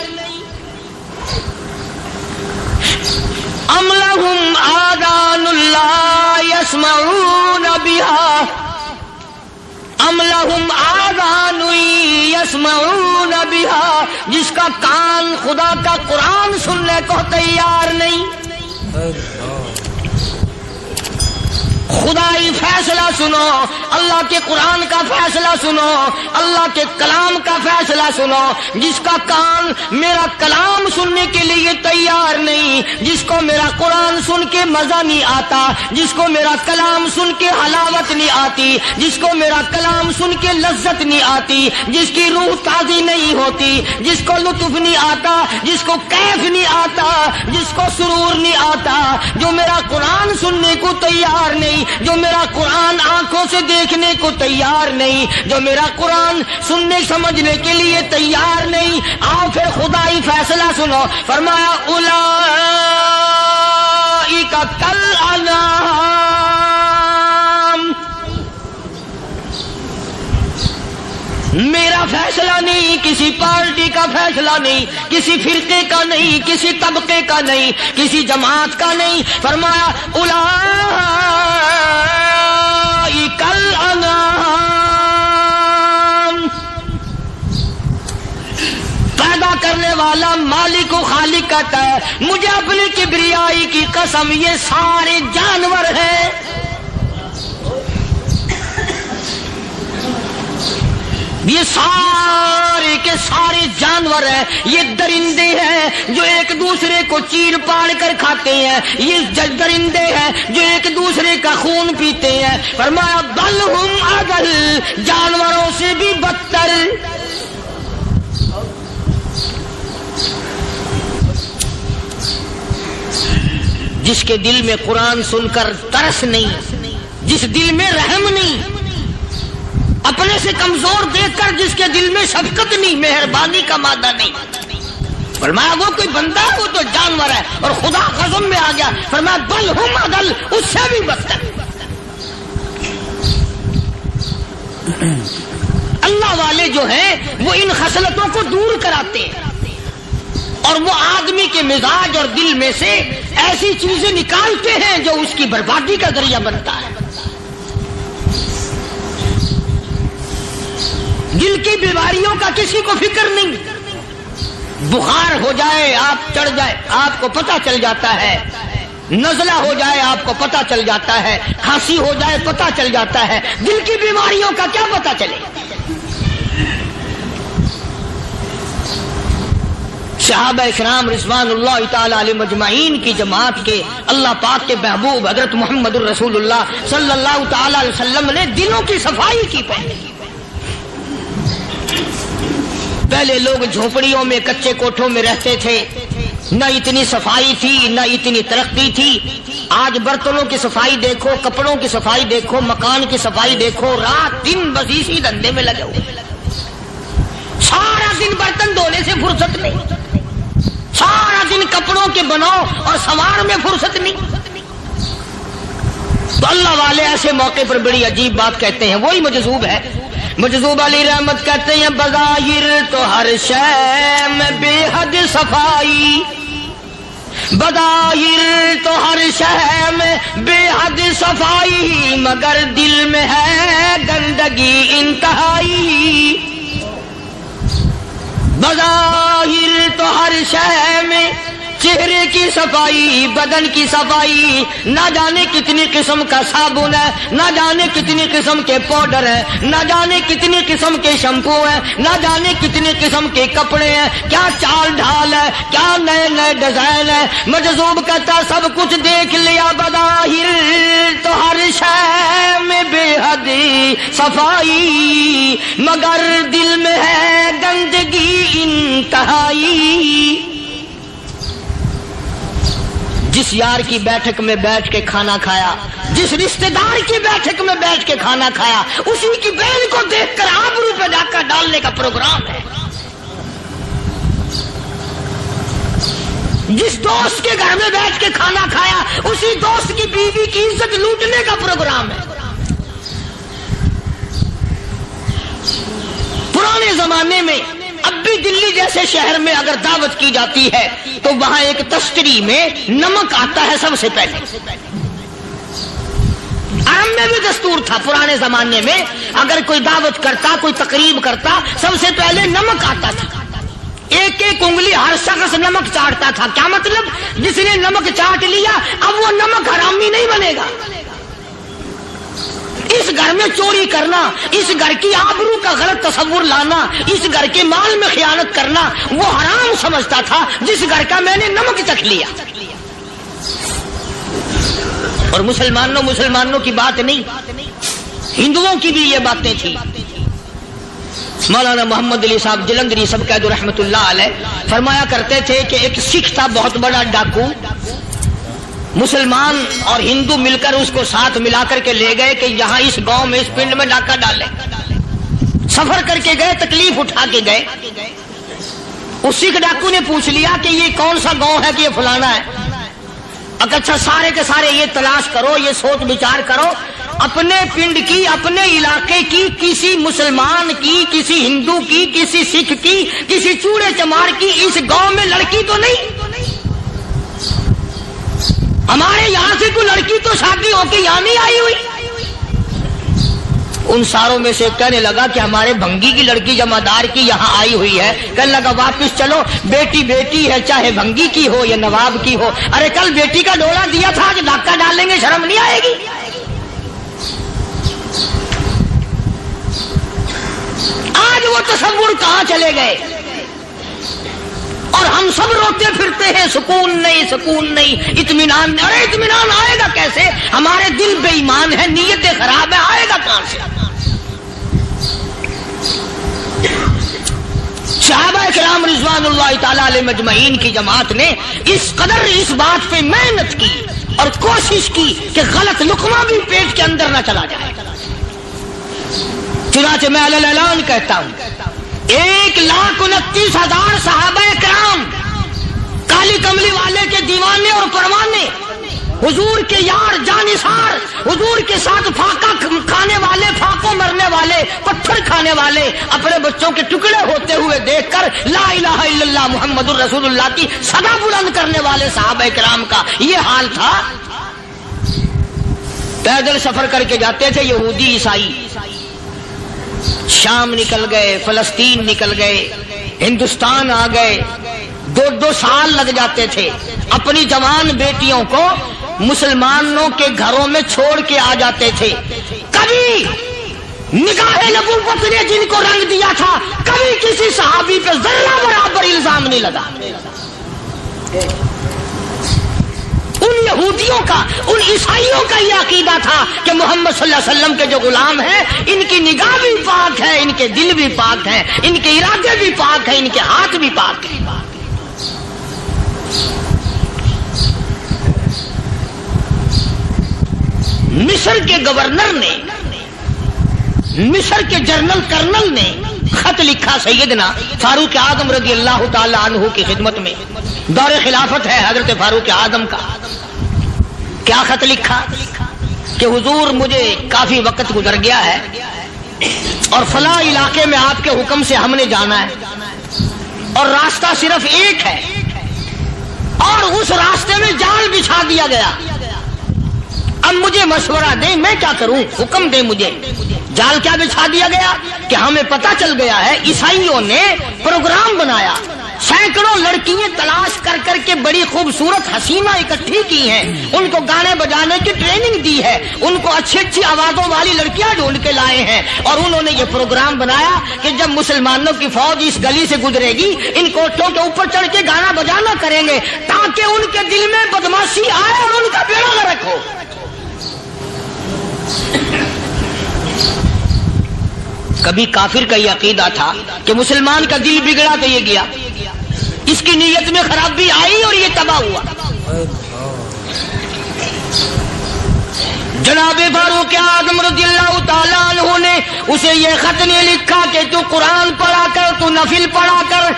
A: أَمْ لَهُمْ آذَانٌ لَا يَسْمَعُونَ بِهَا، أَمْ لَهُمْ آذَانٌ يَسْمَعُونَ بِهَا، جس کا کان خدا کا قرآن سننے کو تیار نہیں۔
D: خدائی فیصلہ سنو، اللہ کے قرآن کا فیصلہ سنو، اللہ کے کلام کا فیصلہ سنو۔ جس کا کان میرا کلام سننے کے لیے تیار نہیں، جس کو میرا قرآن سن کے مزہ نہیں آتا، جس کو میرا کلام سن کے حلاوت نہیں آتی، جس کو میرا کلام سن کے لذت نہیں آتی، جس کی روح تازی نہیں ہوتی، جس کو لطف نہیں آتا، جس کو کیف نہیں آتا، جس کو سرور نہیں آتا، جو میرا قرآن سننے کو تیار نہیں، جو میرا قرآن آنکھوں سے دیکھنے کو تیار نہیں، جو میرا قرآن سننے سمجھنے کے لیے تیار نہیں، آؤ پھر خدائی فیصلہ سنو۔ فرمایا اولئک کالانعام، میرا فیصلہ نہیں، کسی پارٹی کا فیصلہ نہیں، کسی فرقے کا نہیں، کسی طبقے کا نہیں، کسی جماعت کا نہیں۔ فرمایا اولئک الانعام، پیدا کرنے والا مالک و خالق کہتا ہے مجھے اپنی کبریائی کی قسم یہ سارے جانور ہیں، یہ سارے کے سارے جانور ہیں، یہ درندے ہیں جو ایک دوسرے کو چیر پاڑ کر کھاتے ہیں، یہ درندے ہیں جو ایک دوسرے کا خون پیتے ہیں۔ فرمایا بل ہم اضل، جانوروں سے بھی بدتر۔ جس کے دل میں قرآن سن کر ترس نہیں، جس دل میں رحم نہیں، اپنے سے کمزور دیکھ کر جس کے دل میں شفقت نہیں، مہربانی کا مادہ نہیں، فرمایا وہ کوئی بندہ وہ تو جانور ہے۔ اور خدا قسم میں آ گیا، فرمایا بل ہم اضل، اس سے بھی بدتر۔ اللہ والے جو ہیں وہ ان خصلتوں کو دور کراتے ہیں اور وہ آدمی کے مزاج اور دل میں سے ایسی چیزیں نکالتے ہیں جو اس کی بربادی کا ذریعہ بنتا ہے۔ دل کی بیماریوں کا کسی کو فکر نہیں، بخار ہو جائے آپ چڑھ جائے آپ کو پتہ چل جاتا ہے، نزلہ ہو جائے آپ کو پتہ چل جاتا ہے، کھانسی ہو جائے پتہ چل جاتا ہے، دل کی بیماریوں کا کیا پتہ چلے؟ صحابہ اکرام رضوان اللہ تعالی علیہ مجمعین کی جماعت کے اللہ پاک کے محبوب حضرت محمد الرسول اللہ صلی اللہ تعالی علیہ وسلم نے دلوں کی صفائی کی پہلے لوگ جھونپڑیوں میں کچے کوٹھوں میں رہتے تھے، نہ اتنی صفائی تھی نہ اتنی ترقی تھی۔ آج برتنوں کی صفائی دیکھو، کپڑوں کی صفائی دیکھو، مکان کی صفائی دیکھو، رات دن بس اسی دھندے میں لگے ہوئے، سارا دن برتن دھونے سے فرصت نہیں، سارا دن کپڑوں کے بناؤ اور سنوار میں فرصت نہیں۔ تو اللہ والے ایسے موقع پر بڑی عجیب بات کہتے ہیں، وہی مجذوب ہے، مجذوب علی رحمت کہتے ہیں بظاہر تو ہر شے میں بے حد صفائی، بظاہر تو ہر شے میں بے حد صفائی، مگر دل میں ہے گندگی انتہائی۔ بظاہر تو ہر شے میں چہرے کی صفائی، بدن کی صفائی، نہ جانے کتنی قسم کا صابن ہے، نہ جانے کتنی قسم کے پاؤڈر ہیں، نہ جانے کتنی قسم کے شیمپو ہیں، نہ جانے کتنی قسم کے کپڑے ہیں، کیا چال ڈھال ہے، کیا نئے نئے ڈیزائن ہے۔ مجذوب کہتا سب کچھ دیکھ لیا، بظاہر تو ہر شے میں بے حد صفائی، مگر دل میں ہے گندگی انتہائی۔ جس یار کی بیٹھک میں بیٹھ کے کھانا کھایا، جس رشتہ دار کی بیٹھک میں بیٹھ کے کھانا کھایا، اسی کی بہن کو دیکھ کر آبرو پہ ڈاکہ ڈالنے کا پروگرام ہے۔ جس دوست کے گھر میں بیٹھ کے کھانا کھایا، اسی دوست کی بیوی کی عزت لوٹنے کا پروگرام ہے۔ پرانے زمانے میں اب بھی دلی جیسے شہر میں اگر دعوت کی جاتی ہے تو وہاں ایک تشتری میں نمک آتا ہے سب سے پہلے۔ عرب میں بھی دستور تھا پرانے زمانے میں، اگر کوئی دعوت کرتا، کوئی تقریب کرتا، سب سے پہلے نمک آتا تھا۔ ایک ایک انگلی ہر شخص نمک چاٹتا تھا۔ کیا مطلب؟ جس نے نمک چاٹ لیا اب وہ نمک حرامی نہیں بنے گا، اس گھر میں چوری کرنا، اس گھر کی آبرو کا غلط تصور لانا، اس گھر کے مال میں خیانت کرنا وہ حرام سمجھتا تھا جس گھر کا میں نے نمک چکھ لیا۔ اور مسلمانوں کی بات نہیں، ہندوؤں کی بھی یہ باتیں تھی۔ مولانا محمد علی صاحب جلندری سب قید رحمت اللہ علیہ فرمایا کرتے تھے کہ ایک سکھ تھا بہت بڑا ڈاکو، مسلمان اور ہندو مل کر اس کو ساتھ ملا کر کے لے گئے کہ یہاں اس گاؤں میں اس پنڈ میں ڈاکہ ڈالے۔ سفر کر کے گئے، تکلیف اٹھا کے گئے۔ اس سکھ ڈاکو نے پوچھ لیا کہ یہ کون سا گاؤں ہے کہ یہ فلانا ہے۔ اچھا سارے کے سارے یہ تلاش کرو، یہ سوچ بچار کرو، اپنے پنڈ کی، اپنے علاقے کی، کسی مسلمان کی، کسی ہندو کی، کسی سکھ کی، کسی چوڑے چمار کی اس گاؤں میں لڑکی تو نہیں؟ ہمارے یہاں سے کوئی لڑکی تو شادی ہو کے یہاں نہیں آئی ہوئی؟ ان ساروں میں سے کہنے لگا کہ ہمارے بھنگی کی لڑکی جمعدار کی یہاں آئی ہوئی ہے۔ کہنے لگا واپس چلو، بیٹی بیٹی ہے، چاہے بھنگی کی ہو یا نواب کی ہو۔ ارے کل بیٹی کا ڈولا دیا تھا، آج ڈاکہ ڈالیں گے، شرم نہیں آئے گی؟ آج وہ تصور کہاں چلے گئے؟ اور ہم سب روتے پھرتے ہیں، سکون نہیں، سکون نہیں، اطمینان نہیں۔ ارے اطمینان آئے گا کیسے؟ ہمارے دل بے ایمان ہے، نیتیں خراب ہے، آئے گا کہاں سے؟ صحابہ کرام رضوان اللہ تعالی علیہ مجمعین کی جماعت نے اس قدر اس بات پہ محنت کی اور کوشش کی کہ غلط لقمہ بھی پیٹ کے اندر نہ چلا جائے۔ چنانچہ میں علی الاعلان کہتا ہوں 1,29,000 صحابہ کرام، کالی کملی والے کے دیوانے اور پروانے، حضور کے یار جانثار، حضور کے ساتھ پھاقہ کھانے والے، پھاقوں مرنے والے، پتھر کھانے والے، اپنے بچوں کے ٹکڑے ہوتے ہوئے دیکھ کر لا الہ الا اللہ محمد الرسول اللہ کی صدا بلند کرنے والے صحابہ کرام کا یہ حال تھا۔ پیدل سفر کر کے جاتے تھے یہودی عیسائی، شام نکل گئے، فلسطین نکل گئے، ہندوستان آ گئے، 2 سال لگ جاتے تھے۔ اپنی جوان بیٹیوں کو مسلمانوں کے گھروں میں چھوڑ کے آ جاتے تھے۔ کبھی نگاہ نبوت نے جن کو رنگ دیا تھا، کبھی کسی صحابی پہ ذرہ برابر الزام نہیں لگا۔ ان یہودیوں کا، ان عیسائیوں کا یہ عقیدہ تھا کہ محمد صلی اللہ علیہ وسلم کے جو غلام ہیں، ان کی نگاہ بھی پاک ہے، ان کے دل بھی پاک ہیں، ان کے ارادے بھی پاک ہیں، ان کے ہاتھ بھی پاک ہیں۔ مصر کے گورنر نے، مصر کے جنرل کرنل نے خط لکھا سیدنا فاروق اعظم رضی اللہ تعالی عنہ کی خدمت میں، دور خلافت ہے حضرت فاروق اعظم کا۔ کیا خط لکھا کہ حضور مجھے کافی وقت گزر گیا ہے اور فلاں علاقے میں آپ کے حکم سے ہم نے جانا ہے اور راستہ صرف ایک ہے اور اس راستے میں جال بچھا دیا گیا۔ اب مجھے مشورہ دیں، میں کیا کروں؟ حکم دیں مجھے۔ جال کیا بچھا دیا گیا کہ ہمیں پتہ چل گیا ہے عیسائیوں نے پروگرام بنایا، سینکڑوں لڑکیاں تلاش کر کر کے بڑی خوبصورت حسینہ اکٹھی کی ہیں، ان کو گانے بجانے کی ٹریننگ دی ہے، ان کو اچھی اچھی آوازوں والی لڑکیاں ڈھونڈ کے لائے ہیں، اور انہوں نے یہ پروگرام بنایا کہ جب مسلمانوں کی فوج اس گلی سے گزرے گی، ان کوٹھوں کے اوپر چڑھ کے گانا بجانا کریں گے تاکہ ان کے دل میں بدماشی آئے اور ان کا بیڑا غرق ہو۔ کبھی کافر کا یہ عقیدہ تھا کہ مسلمان کا دل بگڑا تو یہ گیا، اس کی نیت میں خرابی آئی اور یہ تباہ ہوا۔ جناب فاروق اعظم رضی اللہ تعالیٰ عنہ نے اسے یہ خط نے لکھا کہ تو قرآن پڑھا کر، تو نفل پڑھا کر۔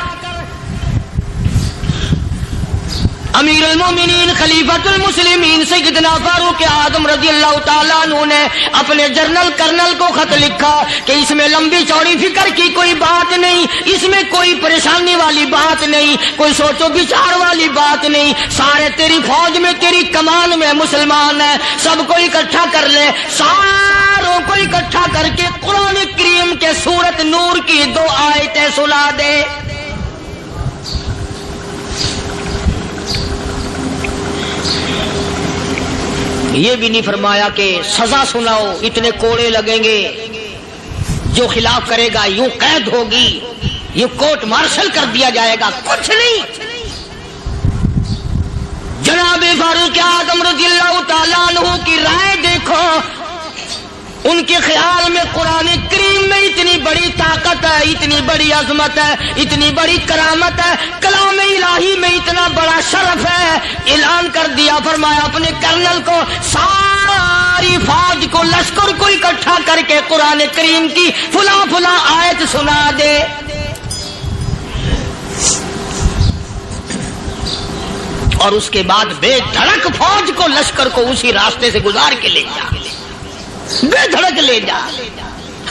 D: امیر المومنین خلیفۃ المسلمین سیدنا فاروق اعظم رضی اللہ تعالیٰ عنہ نے اپنے جنرل کرنل کو خط لکھا کہ اس میں لمبی چوڑی فکر کی کوئی بات نہیں، اس میں کوئی پریشانی والی بات نہیں، کوئی سوچ و بچار والی بات نہیں، سارے تیری فوج میں، تیری کمان میں مسلمان ہیں، سب کو اکٹھا کر لے، ساروں کو اکٹھا کر کے قرآن کریم کے سورت نور کی 2 آیتیں سنا دے۔
C: یہ بھی نہیں فرمایا کہ سزا سناؤ، اتنے کوڑے لگیں گے، جو خلاف کرے گا یوں قید ہوگی، یہ کورٹ مارشل کر دیا جائے گا، کچھ نہیں۔ جناب فاروق اعظم رضی اللہ تعالیٰ عنہ کی رائے دیکھو، ان کے خیال میں قرآن کریم میں اتنی بڑی طاقت ہے، اتنی بڑی عظمت ہے، اتنی بڑی کرامت ہے، کلام الہی میں اتنا بڑا شرف ہے، اعلان کر دیا، فرمایا اپنے کرنل کو ساری فوج کو، لشکر کو اکٹھا کر کے قرآن کریم کی فلاں فلاں آیت سنا دے۔ اور اس کے بعد بے دھڑک فوج کو، لشکر کو اسی راستے سے گزار کے لے جا، بے دھڑک لے جا۔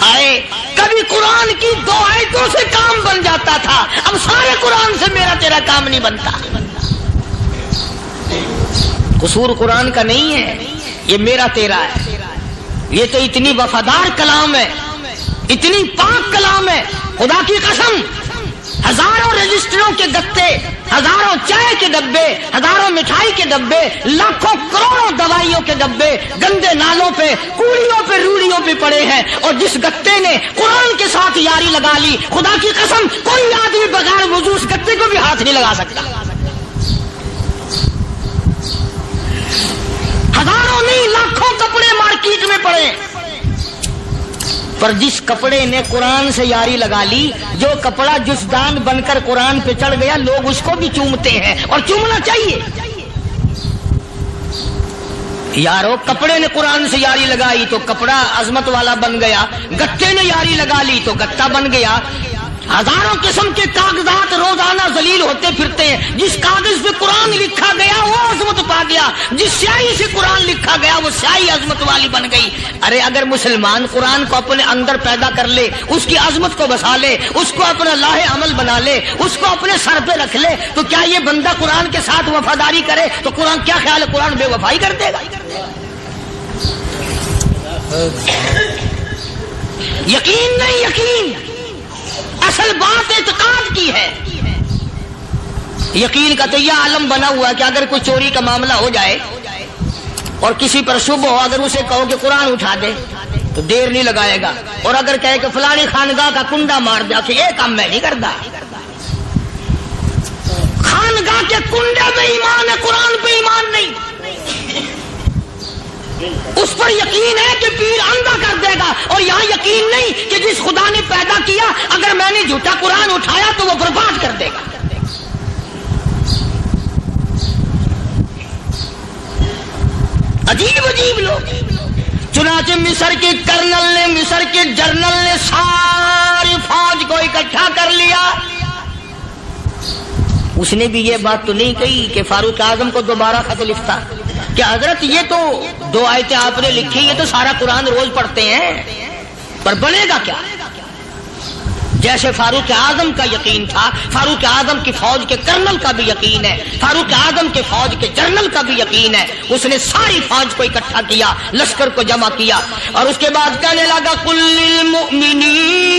C: ہائے کبھی قرآن کی 2 آیتوں سے کام بن جاتا تھا، اب سارے قرآن سے میرا تیرا کام نہیں بنتا۔ قصور قرآن کا نہیں ہے، یہ میرا تیرا ہے۔ یہ تو اتنی وفادار کلام ہے، اتنی پاک کلام ہے، خدا کی قسم ہزاروں رجسٹروں کے گتے، ہزاروں چائے کے ڈبے، ہزاروں مٹھائی کے ڈبے، لاکھوں کروڑوں دوائیوں کے ڈبے گندے نالوں پہ، کوڑیوں پہ، روڑیوں پہ پڑے ہیں، اور جس گتے نے قرآن کے ساتھ یاری لگا لی، خدا کی قسم کوئی آدمی بغیر وضو اس گتے کو بھی ہاتھ نہیں لگا سکتا۔ ہزاروں نہیں لاکھوں کپڑے مارکیٹ میں پڑے، پر جس کپڑے نے قرآن سے یاری لگا لی، جو کپڑا جسدان بن کر قرآن پہ چڑھ گیا، لوگ اس کو بھی چومتے ہیں، اور چومنا چاہیے۔ یارو کپڑے نے قرآن سے یاری لگائی تو کپڑا عظمت والا بن گیا، گتے نے یاری لگا لی تو گتا بن گیا۔ ہزاروں قسم کے کاغذات روزانہ ذلیل ہوتے پھرتے ہیں، جس کاغذ پہ قرآن لکھا گیا وہ عظمت پا گیا، جس سیاہی سے قرآن لکھا گیا وہ سیاہی عظمت والی بن گئی۔ ارے اگر مسلمان قرآن کو اپنے اندر پیدا کر لے، اس کی عظمت کو بسا لے، اس کو اپنا لاہ عمل بنا لے، اس کو اپنے سر پہ رکھ لے، تو کیا یہ بندہ قرآن کے ساتھ وفاداری کرے تو قرآن کیا خیال ہے قرآن بے وفائی کر دے گا؟ یقین نہیں، یقین اصل بات اعتقاد کی ہے۔ یقین کا تو یہ عالم بنا ہوا ہے کہ اگر کوئی چوری کا معاملہ ہو جائے اور کسی پر شبہ ہو، اگر اسے کہو کہ قرآن اٹھا دے تو دیر نہیں لگائے گا، اور اگر کہے کہ فلانی خانگاہ کا کنڈا مار دیا کہ یہ کام میں نہیں کرتا۔ خانگاہ کے کنڈے میں ایمان ہے، قرآن پہ ایمان نہیں۔ اس پر یقین ہے کہ پیر اندھا کر دے گا، اور یہاں یقین نہیں کہ جس خدا نے پیدا کیا اگر میں نے جھوٹا قرآن اٹھایا تو وہ برباد کر دے گا۔ عجیب عجیب لوگ۔ چنانچہ مصر کے کرنل نے، مصر کے جنرل نے ساری فوج کو اکٹھا کر لیا۔ اس نے بھی یہ بات تو نہیں کہی کہ فاروق اعظم کو دوبارہ خط لکھتا کہ حضرت یہ تو 2 آیتیں آپ نے لکھی، یہ تو سارا قرآن روز پڑھتے ہیں، پر بنے گا کیا؟ جیسے فاروق اعظم کا یقین تھا، فاروق اعظم کی فوج کے کرنل کا بھی یقین ہے، فاروق اعظم کے فوج کے جنرل کا بھی یقین ہے۔ اس نے ساری فوج کو اکٹھا کیا، لشکر کو جمع کیا، اور اس کے بعد کہنے لگا قل للمؤمنین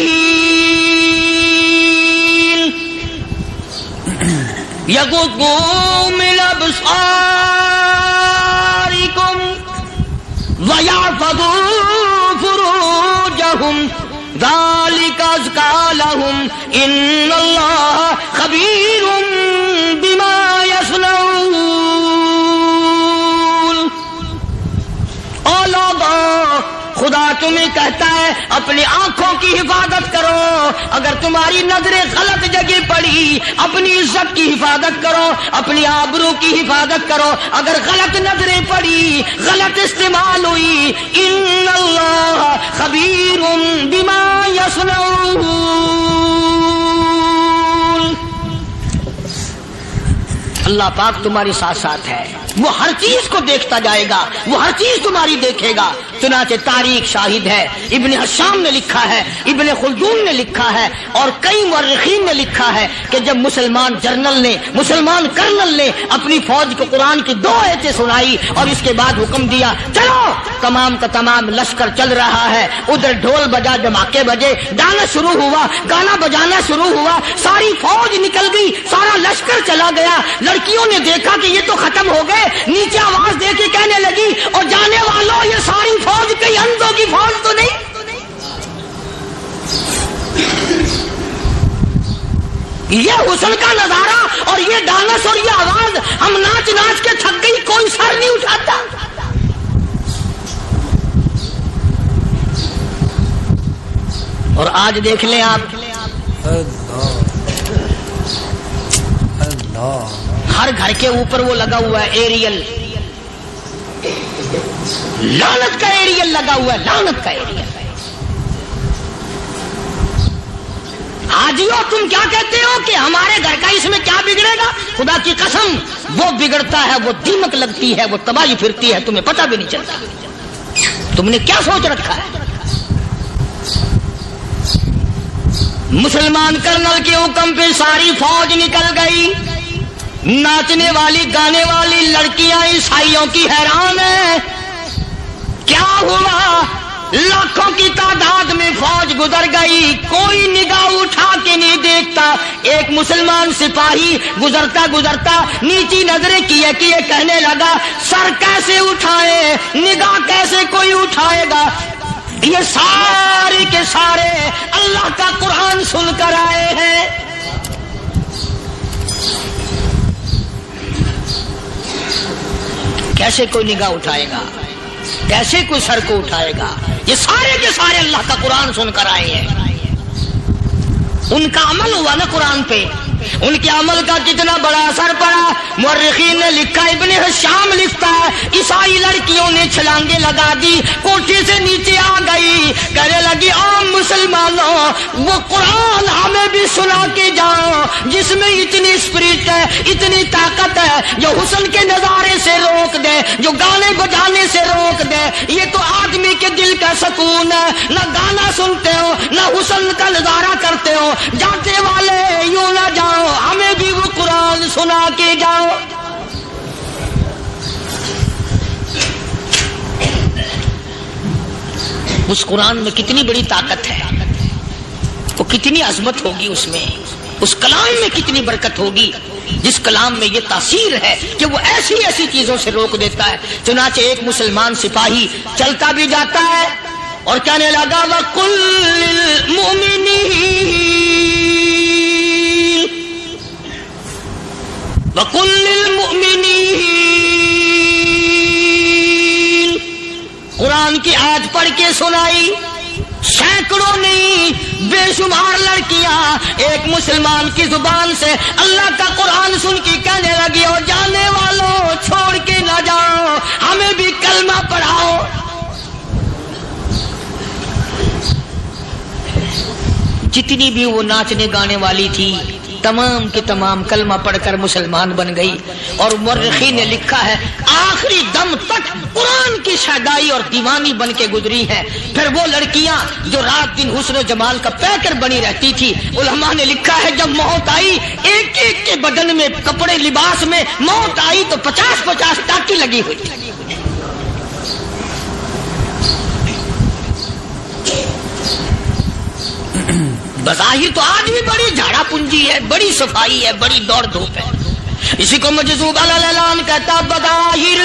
C: یغضوا من ابصارکم وَيَحْفَظُوا فُرُوجَهُمْ ذَلِكَ أَزْكَىٰ لَهُمْ إِنَّ اللَّهَ خَبِيرٌ بِمَا يَصْنَعُونَ۔ او لوگو، خدا تمہیں کہتا ہے اپنی آنکھوں کی حفاظت کرو، اگر تمہاری نظریں غلط جگہ پڑی اپنی عزت کی حفاظت کرو، اپنی آبرو کی حفاظت کرو، اگر غلط نظریں پڑی، غلط استعمال ہوئی، ان اللہ خبیر بما یصنعون۔ اللہ پاک تمہاری ساتھ ساتھ ہے، وہ ہر چیز کو دیکھتا جائے گا، وہ ہر چیز تمہاری دیکھے گا۔ چنانچہ تاریخ شاہد ہے، ابن حشام نے لکھا ہے، ابن خلدون نے لکھا ہے، اور کئی مورخین نے لکھا ہے کہ جب مسلمان جنرل نے، مسلمان کرنل نے اپنی فوج کو قرآن کی 2 آیتیں سنائی اور اس کے بعد حکم دیا چلو، تمام کا تمام لشکر چل رہا ہے، ادھر ڈھول بجا، دھماکے بجے، گانا شروع ہوا، گانا بجانا شروع ہوا، ساری فوج نکل گئی، سارا لشکر چلا گیا۔ لڑکیوں نے دیکھا کہ یہ تو ختم ہو گئے،
D: گئے, نیچے آواز دے کے کہنے لگی اور جانے والوں یہ ساری فوج کئی اندھوں کی فوج تو نہیں. یہ حسن کا نظارہ اور یہ ڈانس اور یہ آواز, ہم ناچ ناچ کے تھک گئی, کوئی سر نہیں اٹھاتا. اور آج دیکھ لیں آپ, ہر گھر کے اوپر وہ لگا ہوا ہے ایریل, لعنت کا ایریل لگا ہوا ہے, لعنت کا ایریل. حاجیو تم کیا کہتے ہو کہ ہمارے گھر کا اس میں کیا بگڑے گا؟ خدا کی قسم وہ بگڑتا ہے, وہ دیمک لگتی ہے, وہ تباہی پھرتی ہے, تمہیں پتہ بھی نہیں چلتا. تم نے کیا سوچ رکھا ہے؟ مسلمان کرنل کے حکم پہ ساری فوج نکل گئی. ناچنے والی گانے والی لڑکیاں عیسائیوں کی حیران ہیں. کیا ہوا؟ لاکھوں کی تعداد میں فوج گزر گئی, کوئی نگاہ اٹھا کے نہیں دیکھتا. ایک مسلمان سپاہی گزرتا گزرتا نیچی نظریں کیے کہنے لگا سر کیسے اٹھائے, نگاہ کیسے کوئی اٹھائے گا؟ یہ سارے کے سارے اللہ کا قرآن سن کر آئے ہیں. کیسے کوئی نگاہ اٹھائے گا, کیسے کوئی سر کو اٹھائے گا؟ یہ سارے کے سارے اللہ کا قرآن سن کر آئے ہیں. ان کا عمل ہوا نا قرآن پہ, ان کے عمل کا کتنا بڑا اثر پڑا. مورخین نے لکھا, ابن حشام لکھتا ہے عیسائی لڑکیوں نے چھلانگیں لگا دی, کوٹھی سے نیچے آ گئی, کہنے لگی عام مسلمانوں وہ قرآن ہمیں بھی سنا کے جاؤ جس میں اتنی اسپرٹ ہے, اتنی طاقت ہے, جو حسن کے نظارے سے روک دے, جو گانے بجانے سے روک دے. یہ تو آدمی کے دل کا سکون ہے. نہ گانا سنتے ہو نہ حسن کا نظارہ کرتے ہو, جاتے والے یوں نہ جاؤ, ہمیں بھی وہ قرآن سنا کے جاؤ. اس قرآن میں کتنی بڑی طاقت ہے, وہ کتنی عظمت ہوگی اس میں, اس کلام میں کتنی برکت ہوگی, جس کلام میں یہ تاثیر ہے کہ وہ ایسی ایسی چیزوں سے روک دیتا ہے. چنانچہ ایک مسلمان سپاہی چلتا بھی جاتا ہے اور کہنے لگا وَقُلْ لِلْمُؤْمِنِينَ وَقُلْ لِلْمُؤْمِنِينَ. قرآن کی آیت پڑھ کے سنائی. سینکڑوں نہیں بے شمار لڑکیاں ایک مسلمان کی زبان سے اللہ کا قرآن سن کے کہنے لگی اور جانے والوں چھوڑ کے نہ جاؤ, ہمیں بھی کلمہ پڑھاؤ. جتنی بھی وہ ناچنے گانے والی تھی تمام کے تمام کلمہ پڑھ کر مسلمان بن گئی. اور مورخین نے لکھا ہے آخری دم تک قرآن کی شیدائی اور دیوانی بن کے گزری ہے. پھر وہ لڑکیاں جو رات دن حسن و جمال کا پیکر بنی رہتی تھی, علماء نے لکھا ہے جب موت آئی ایک ایک کے بدن میں کپڑے لباس میں موت آئی تو 50-50 ٹاکی لگی ہوئی تھی. بظاہر تو آج بھی بڑی جھاڑا پنجی ہے, بڑی صفائی ہے, بڑی دوڑ دھوپ ہے. اسی کو مجذوب الاعلان کہتا بظاہر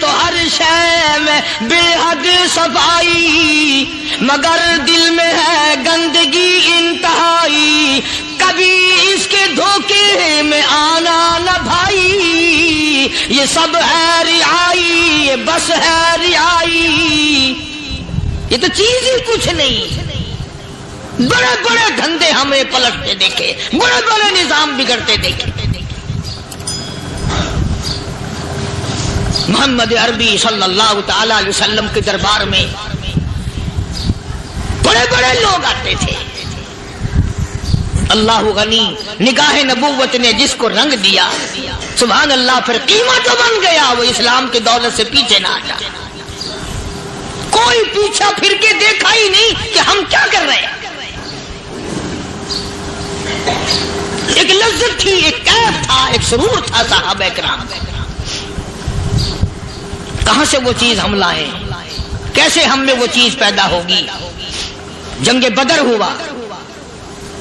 D: تو ہر شے میں بے حد صفائی, مگر دل میں ہے گندگی انتہائی, کبھی اس کے دھوکے میں آنا نہ بھائی, یہ سب ہے رعائی, یہ بس ہے رعائی. یہ تو چیز ہی کچھ نہیں. بڑے بڑے دھندے ہمیں پلٹتے دیکھے, بڑے بڑے نظام بگڑتے دیکھے. محمد عربی صلی اللہ تعالی علیہ وسلم کے دربار میں بڑے بڑے لوگ آتے تھے. اللہ غنی, نگاہ نبوت نے جس کو رنگ دیا سبحان اللہ, پھر قیمت بن گیا. وہ اسلام کی دولت سے پیچھے نہ ہٹا. کوئی پیچھا پھر کے دیکھا ہی نہیں کہ ہم کیا کر رہے ہیں. ایک لذت تھی, ایک کیف تھا, ایک سرور تھا صحابہ کرام. کہاں سے وہ چیز ہم لائیں, کیسے ہم میں وہ چیز پیدا ہوگی. جنگ بدر ہوا,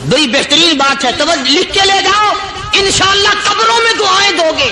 D: بڑی بہترین بات ہے, توجہ لکھ کے لے جاؤ, انشاءاللہ قبروں میں دعائیں دو گے.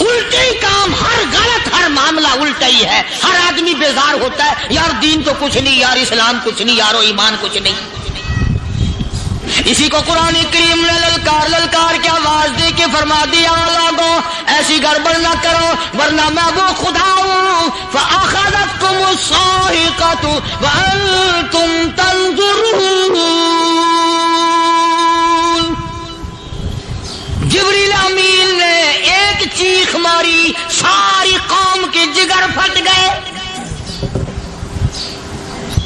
D: الٹے ہی کام، ہر غلط، ہر معاملہ الٹا ہی ہے. ہر آدمی بیزار ہوتا ہے، یار دین تو کچھ نہیں، یار اسلام کچھ نہیں، یارو ایمان کچھ نہیں. اسی کو قرآن کریم نے للکار کے آواز دے کے فرما دیا، لوگوں ایسی گڑبڑ نہ کرو ورنہ میں وہ خدا ہوں. فَأَخَذَتْكُمُ الصَّاعِقَةُ وَأَنْتُمْ تَنْظُرُونَ. جبریل امین نے ایک چیخ ماری، ساری قوم کے جگر پھٹ گئے.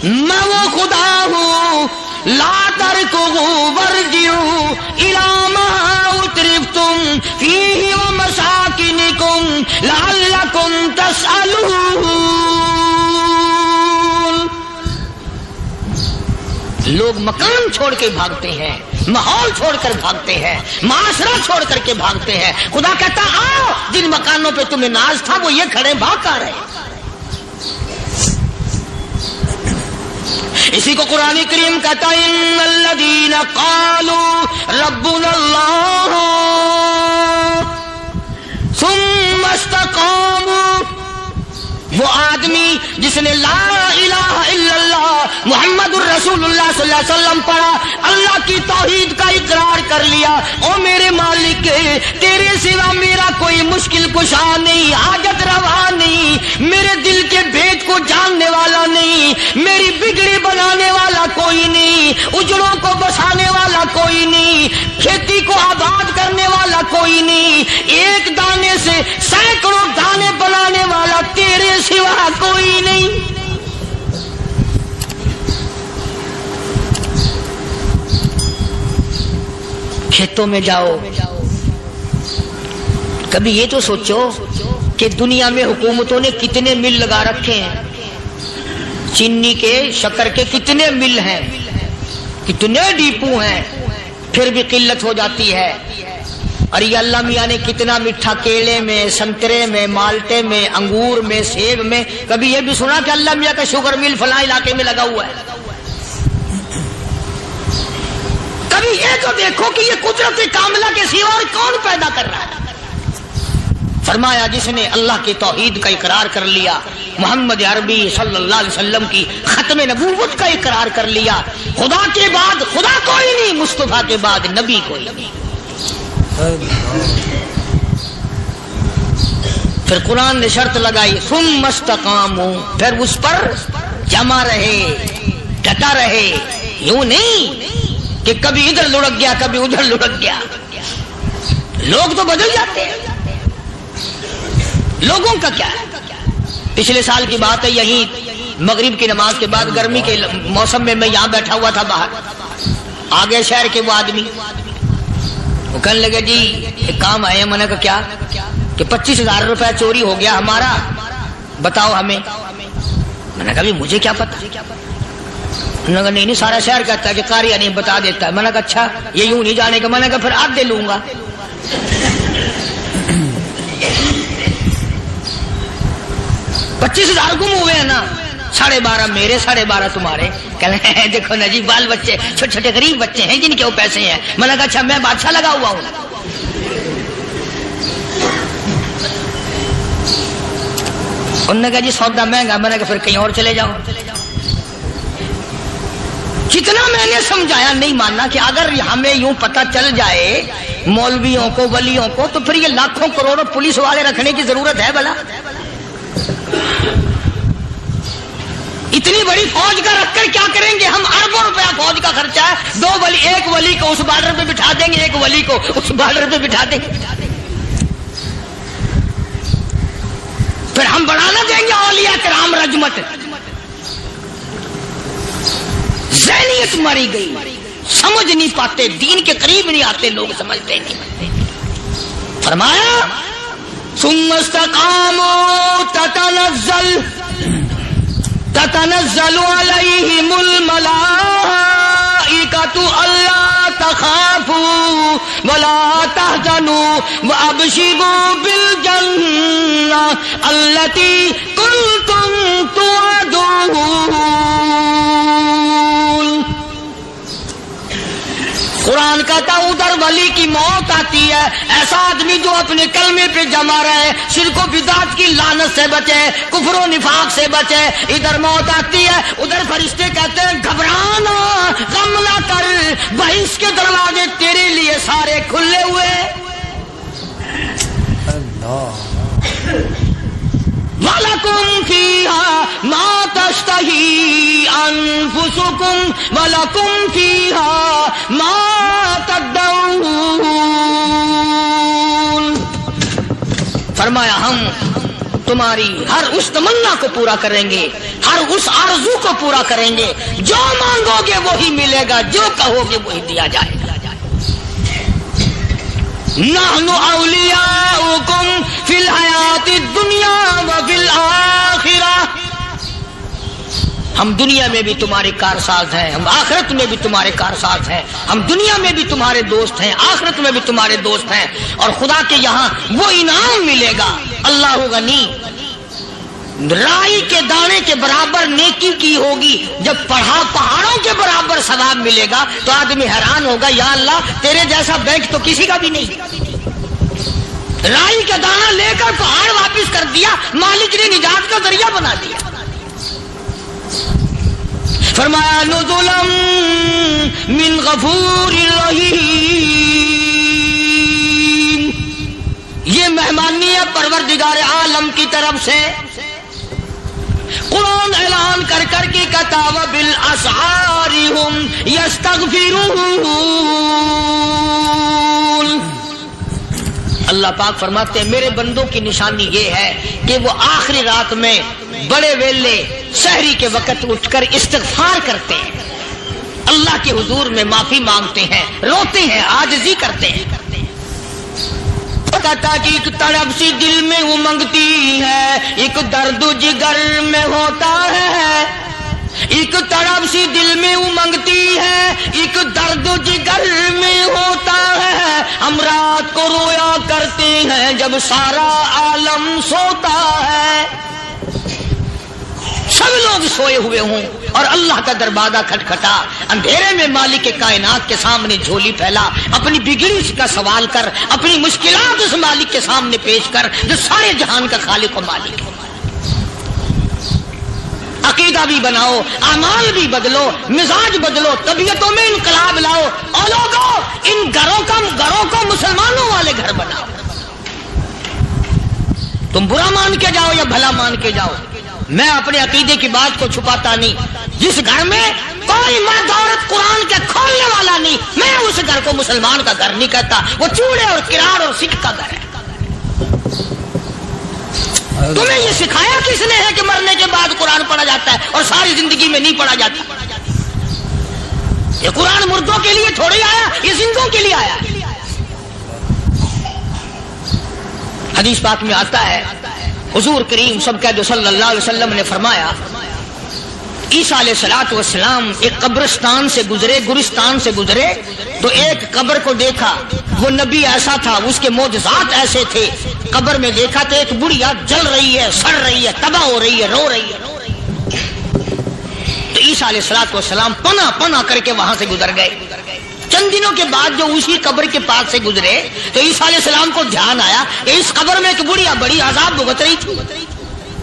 D: میں وہ خدا ہوں، لا ترکضوا وارجعوا إلى ما أترفتم فيه ومساكنكم لعلكم تسألون. لوگ مکان چھوڑ کے بھاگتے ہیں، ماحول چھوڑ کر بھاگتے ہیں، معاشرہ چھوڑ کر کے بھاگتے ہیں. خدا کہتا آؤ، جن مکانوں پہ تمہیں ناز تھا وہ یہ کھڑے بھاگ آ رہے. اسی کو قرآن کریم کہتا ہے ان الذین قالوا ربنا اللہ ثم استقاموا. وہ آدمی جس نے لا الہ الا اللہ محمد الرسول اللہ صلی اللہ علیہ وسلم پڑھا، اللہ کی توحید کا اقرار کر لیا، او میرے مالک تیرے سوا میرا کوئی مشکل کشا نہیں، حاجت روا نہیں، میرے دل کے بھید کو جاننے والا نہیں، میری بگڑی بنانے والا کوئی نہیں، اجڑوں کو بسانے والا کوئی نہیں، کھیتی کو آباد کرنے والا کوئی نہیں، ایک دانے سے سینکڑوں دانے بنانے والا تیرے سوا کوئی نہیں. کھیتوں میں جاؤ، کبھی یہ تو سوچو کہ دنیا میں حکومتوں نے کتنے مل لگا رکھے ہیں، چینی کے، شکر کے کتنے مل ہیں، کتنے ڈیپو ہیں، پھر بھی قلت ہو جاتی ہے. اور یہ اللہ میاں نے کتنا میٹھا کیلے میں، سنترے میں، مالٹے میں، انگور میں، سیب میں. کبھی یہ بھی سنا کہ اللہ میاں کا شوگر مل فلاں علاقے میں لگا ہوا ہے؟ کبھی یہ تو دیکھو کہ یہ قدرت کاملہ کے سوا اور کون پیدا کر رہا ہے. فرمایا جس نے اللہ کی توحید کا اقرار کر لیا، محمد عربی صلی اللہ علیہ وسلم کی ختم نبوت کا اقرار کر لیا، خدا کے بعد خدا کوئی نہیں، مصطفیٰ کے بعد نبی کوئی نہیں. پھر قرآن نے شرط لگائی ثم استقاموا، پھر اس پر جمع رہے، ڈٹا رہے. یوں نہیں کہ کبھی ادھر لڑک گیا کبھی ادھر لڑک گیا. لوگ تو بدل جاتے ہیں، لوگوں کا کیا ہے. پچھلے سال کی بات ہے، یہیں مغرب کی نماز کے بعد گرمی کے موسم میں میں یہاں بیٹھا ہوا تھا باہر، آگے شہر کے وہ آدمی وہ کہنے لگے جی ایک کام آئے ہیں. میں نے کہا کیا؟ کہ 25,000 روپے چوری ہو گیا ہمارا، بتاؤ ہمیں. میں نے کہا مجھے کیا پتا. انہوں نے کہا نہیں سارا شہر کہتا ہے کہ قاریہ نہیں بتا دیتا ہے. میں نے کہا اچھا یہ یوں نہیں جانے کا. میں نے کہا پھر آدھے لوں گا. 25,000 گم ہوئے ہیں نا، 12.5 میرے 12.5 تمہارے. کہنے دیکھو نا جی بال بچے چھوٹے چھوٹے غریب بچے ہیں جن کے وہ پیسے ہیں. میں نے کہا اچھا میں بادشاہ لگا ہوا ہوں. انہوں نے کہا جی سودا مہنگا. میں نے کہا پھر کہیں اور چلے جاؤ. جتنا میں نے سمجھایا نہیں ماننا کہ اگر ہمیں یوں پتہ چل جائے مولویوں کو ولیوں کو تو پھر یہ لاکھوں کروڑوں پولیس والے رکھنے کی ضرورت ہے بھلا؟ اتنی بڑی فوج کا رکھ کر کیا کریں گے ہم؟ اربوں روپیہ فوج کا خرچہ ہے. ایک ولی کو اس بارڈر پہ بٹھا دیں گے، ایک ولی کو اس بارڈر پہ بٹھا دیں گے. پھر ہم بڑھانا دیں گے اولیاء کرام رجمت. ذہنیت ماری گئی، سمجھ نہیں پاتے، دین کے قریب نہیں آتے لوگ، سمجھتے نہیں. فرمایا ثم استقاموا تتنزل عليهم الملائكة ألا تخافوا ولا تحزنوا وأبشروا بالجنة التي كنتم توعدون.
C: قرآن کہتا ہے ادھر ولی کی موت آتی ہے، ایسا آدمی جو اپنے کلمے پہ جمع رہے، شرک و بدعت کی لعنت سے بچے، کفر و نفاق سے بچے، ادھر موت آتی ہے، ادھر فرشتے کہتے ہیں گھبرانا، غم نہ کر، بہشت کے دروازے تیرے لیے سارے کھلے ہوئے۔ وَلَكُمْ فِيهَا مَا تَشْتَهِي أَنفُسُكُمْ وَلَكُمْ فِيهَا مَا تَدَّعُونَ۔ فرمایا ہم تمہاری ہر اس تمنا کو پورا کریں گے، ہر اس آرزو کو پورا کریں گے، جو مانگو گے وہی ملے گا، جو کہو گے وہی دیا جائے گا۔ نحن اولیاؤکم فی الحیات الدنیا وفی الآخرہ، ہم دنیا میں بھی تمہارے کارساز ہیں، ہم آخرت میں بھی تمہارے کارساز ہیں، ہم دنیا میں بھی تمہارے دوست ہیں، آخرت میں بھی تمہارے دوست ہیں، اور خدا کے یہاں وہ انعام ملے گا۔ اللہ غنی، رائی کے دانے کے برابر نیکی کی ہوگی، جب پہاڑوں کے برابر ثواب ملے گا تو آدمی حیران ہوگا، یا اللہ تیرے جیسا بینک تو کسی کا بھی نہیں۔ رائی کا دانہ لے کر پہاڑ واپس کر دیا، مالک نے نجات کا ذریعہ بنا دیا۔ فرمایا نزلا من غفور رحیم، یہ مہمانی ہے پروردگار عالم کی طرف سے۔ قرآن اعلان کر کر کے کہتا وبالاسحار ہم یستغفرون، اللہ پاک فرماتے ہیں میرے بندوں کی نشانی یہ ہے کہ وہ آخری رات میں بڑے ویلے سحری کے وقت اٹھ کر استغفار کرتے ہیں، اللہ کے حضور میں معافی مانگتے ہیں، روتے ہیں، عاجزی کرتے ہیں۔ کہتا کہ ایک تڑپ سی دل میں امنگتی ہے، ایک درد جگر میں ہوتا ہے، ایک تڑپ سی دل میں امنگتی ہے، ایک درد جگر میں ہوتا ہے، ہم رات کو رویا کرتے ہیں جب سارا عالم سوتا ہے۔ سب لوگ سوئے ہوئے ہوں اور اللہ کا دروازہ کھٹکھٹا، اندھیرے میں مالک کائنات کے سامنے جھولی پھیلا، اپنی بگڑی کا سوال کر، اپنی مشکلات اس مالک کے سامنے پیش کر جو سارے جہان کا خالق و مالک ہے۔ عقیدہ بھی بناؤ، اعمال بھی بدلو، مزاج بدلو، طبیعتوں میں انقلاب لاؤ، اور لوگوں ان گھروں کو مسلمانوں والے گھر بناؤ۔ تم برا مان کے جاؤ یا بھلا مان کے جاؤ، میں اپنے عقیدے کی بات کو چھپاتا نہیں۔ جس گھر میں کوئی مرد عورت قرآن کے کھولنے والا نہیں، میں اس گھر کو مسلمان کا گھر نہیں کہتا، وہ چوڑے اور کرار اور سکھ کا گھر ہے۔ تمہیں یہ سکھایا کس نے ہے کہ مرنے کے بعد قرآن پڑھا جاتا ہے اور ساری زندگی میں نہیں پڑھا جاتا؟ یہ قرآن مردوں کے لیے تھوڑی آیا، یہ زندوں کے لیے آیا۔ حدیث پاک میں آتا ہے حضور کریم صلی اللہ علیہ وسلم نے فرمایا عیسیٰ علیہ السلام ایک قبرستان سے گزرے، گورستان سے گزرے تو ایک قبر کو دیکھا، وہ نبی ایسا تھا، اس کے معجزات ایسے تھے۔ قبر میں دیکھا تو ایک بڑھیا جل رہی ہے، سڑ رہی ہے، تباہ ہو رہی ہے، رو رہی ہے۔ تو عیسیٰ علیہ السلام پناہ کر کے وہاں سے گزر گئے۔ چند دنوں کے بعد جو اسی قبر کے پاس سے گزرے تو عیسیٰ علیہ السلام کو دھیان آیا کہ اس قبر میں ایک بڑھیا بڑی عذاب بھگت رہی تھی،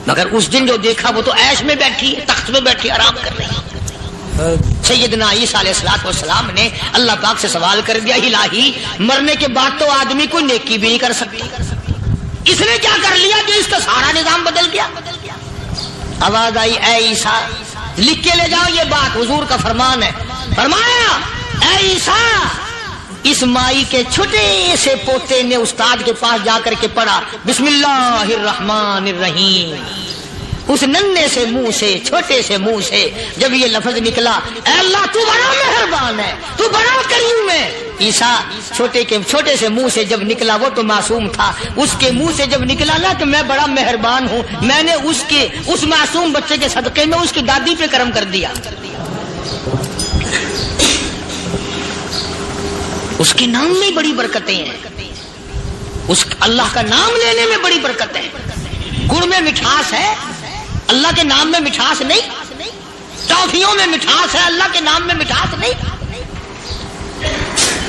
C: مگر اس دن جو دیکھا وہ تو عیش میں بیٹھی ہے، تخت میں بیٹھی آرام کر رہی ہے۔ سیدنا عیسیٰ علیہ السلام نے اللہ پاک سے سوال کر دیا، الہی مرنے کے بعد تو آدمی کوئی نیکی بھی نہیں کر سکتا، اس نے کیا کر لیا کہ اس کا سارا نظام بدل گیا؟ آواز آئی اے عیسیٰ لکھ کے لے جاؤ، یہ بات حضور کا فرمان ہے۔ فرمایا اے عیسیٰ، اس مائی کے چھوٹے سے پوتے نے استاد کے پاس جا کر کے پڑھا بسم اللہ الرحمن الرحیم، اس ننھے سے منہ سے، چھوٹے سے منہ سے جب یہ لفظ نکلا، اے اللہ تو بڑا مہربان ہے، تو بڑا کریم ہے۔ عیسیٰ چھوٹے سے منہ سے جب نکلا، وہ تو معصوم تھا، اس کے منہ سے جب نکلا نا کہ میں بڑا مہربان ہوں، میں نے اس معصوم بچے کے صدقے میں اس کی دادی پہ کرم کر دیا۔ اس کے نام میں بڑی برکتیں ہیں، اس اللہ کا نام لینے میں بڑی برکت ہے۔ گڑ میں مٹھاس ہے، اللہ کے نام میں مٹھاس نہیں۔ ٹافیوں میں مٹھاس ہے، اللہ کے نام میں مٹھاس نہیں۔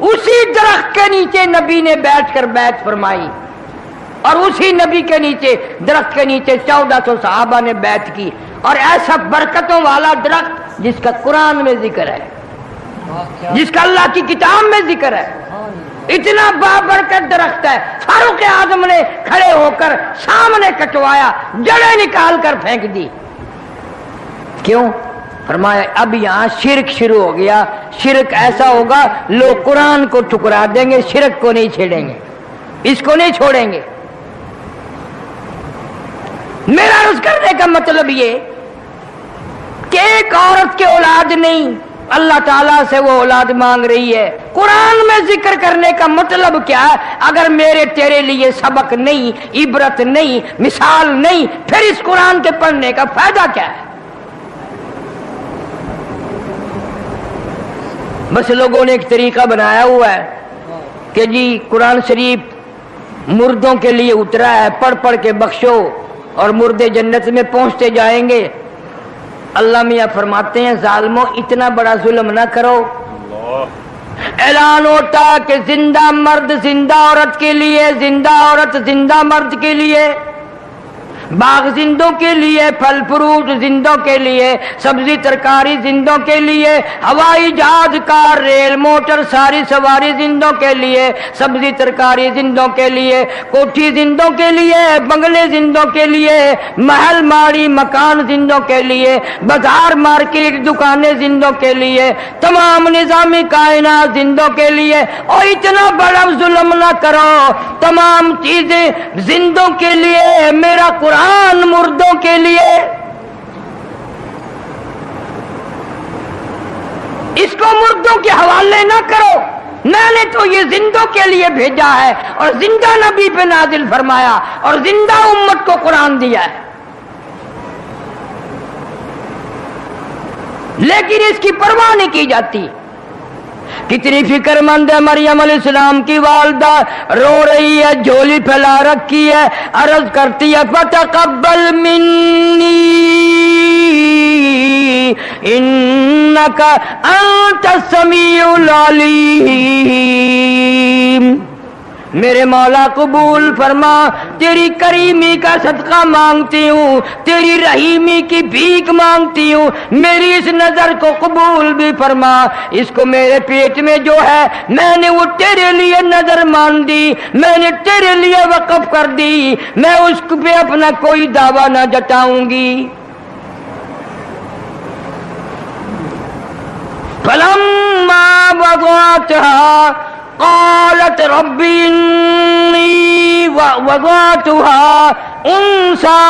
D: اسی درخت کے نیچے نبی نے بیٹھ کر بیعت فرمائی اور اسی نبی کے نیچے درخت کے نیچے 1400 صحابہ نے بیعت کی. اور ایسا برکتوں والا درخت جس کا قرآن میں ذکر ہے, جس کا اللہ کی کتاب میں ذکر ہے, اتنا بابرکت درخت ہے. فاروق اعظم نے کھڑے ہو کر سامنے کٹوایا, جڑیں نکال کر پھینک دی. کیوں؟ فرمایا اب یہاں شرک شروع ہو گیا. شرک ایسا ہوگا لوگ قرآن کو ٹھکرا دیں گے, شرک کو نہیں چھیڑیں گے, اس کو نہیں چھوڑیں گے. میرا عرض کرنے کا مطلب یہ کہ ایک عورت کے اولاد نہیں, اللہ تعالیٰ سے وہ اولاد مانگ رہی ہے. قرآن میں ذکر کرنے کا مطلب کیا ہے؟ اگر میرے تیرے لیے سبق نہیں, عبرت نہیں, مثال نہیں, پھر اس قرآن کے پڑھنے کا فائدہ کیا ہے؟ بس لوگوں نے ایک طریقہ بنایا ہوا ہے کہ جی قرآن شریف مردوں کے لیے اترا ہے, پڑھ پڑھ کے بخشو اور مردے جنت میں پہنچتے جائیں گے. اللہ میاں فرماتے ہیں ظالموں اتنا بڑا ظلم نہ کرو. اعلان ہوتا کہ زندہ مرد زندہ عورت کے لیے, زندہ عورت زندہ مرد کے لیے, باغ زندوں کے لیے, پھل فروٹ زندوں کے لیے, سبزی ترکاری زندوں کے لیے, ہوائی جہاز کار ریل موٹر ساری سواری زندوں کے لیے, سبزی ترکاری زندوں کے لیے, کوٹھی زندوں کے لیے, بنگلے زندوں کے لیے, محل ماڑی مکان زندوں کے لیے, بازار مارکیٹ دکانیں زندوں کے لیے, تمام نظامی کائنات زندوں کے لیے. اور اتنا بڑا ظلم نہ کرو, تمام چیزیں زندوں کے لیے, میرا قرآن مردوں کے لیے. اس کو مردوں کے حوالے نہ کرو. میں نے تو یہ زندوں کے لیے بھیجا ہے اور زندہ نبی پہ نازل فرمایا اور زندہ امت کو قرآن دیا ہے. لیکن اس کی پرواہ نہیں کی جاتی. کتنی فکر مند ہے مریم علیہ السلام کی والدہ, رو رہی ہے, جھولی پھیلا رکھی ہے, عرض کرتی ہے فتقبل منی انک انت السمیع العلیم. میرے مولا قبول فرما, تیری کریمی کا صدقہ مانگتی ہوں, تیری رحیمی کی بھیک مانگتی ہوں, میری اس نظر کو قبول بھی فرما. اس کو میرے پیٹ میں جو ہے میں نے وہ تیرے لیے نظر مان دی, میں نے تیرے لیے وقف کر دی, میں اس پہ اپنا کوئی دعویٰ نہ جتاؤں گی. فلما وضعتها قالت رب انی وضعتها انثى.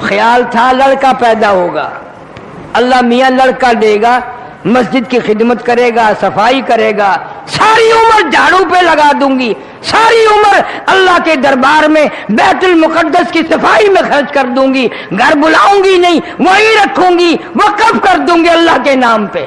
D: خیال تھا لڑکا پیدا ہوگا, اللہ میاں لڑکا دے گا, مسجد کی خدمت کرے گا, صفائی کرے گا, ساری عمر جھاڑو پہ لگا دوں گی, ساری عمر اللہ کے دربار میں بیت المقدس کی صفائی میں خرچ کر دوں گی, گھر بلاؤں گی نہیں, وہیں رکھوں گی, وقف کر دوں گی اللہ کے نام پہ.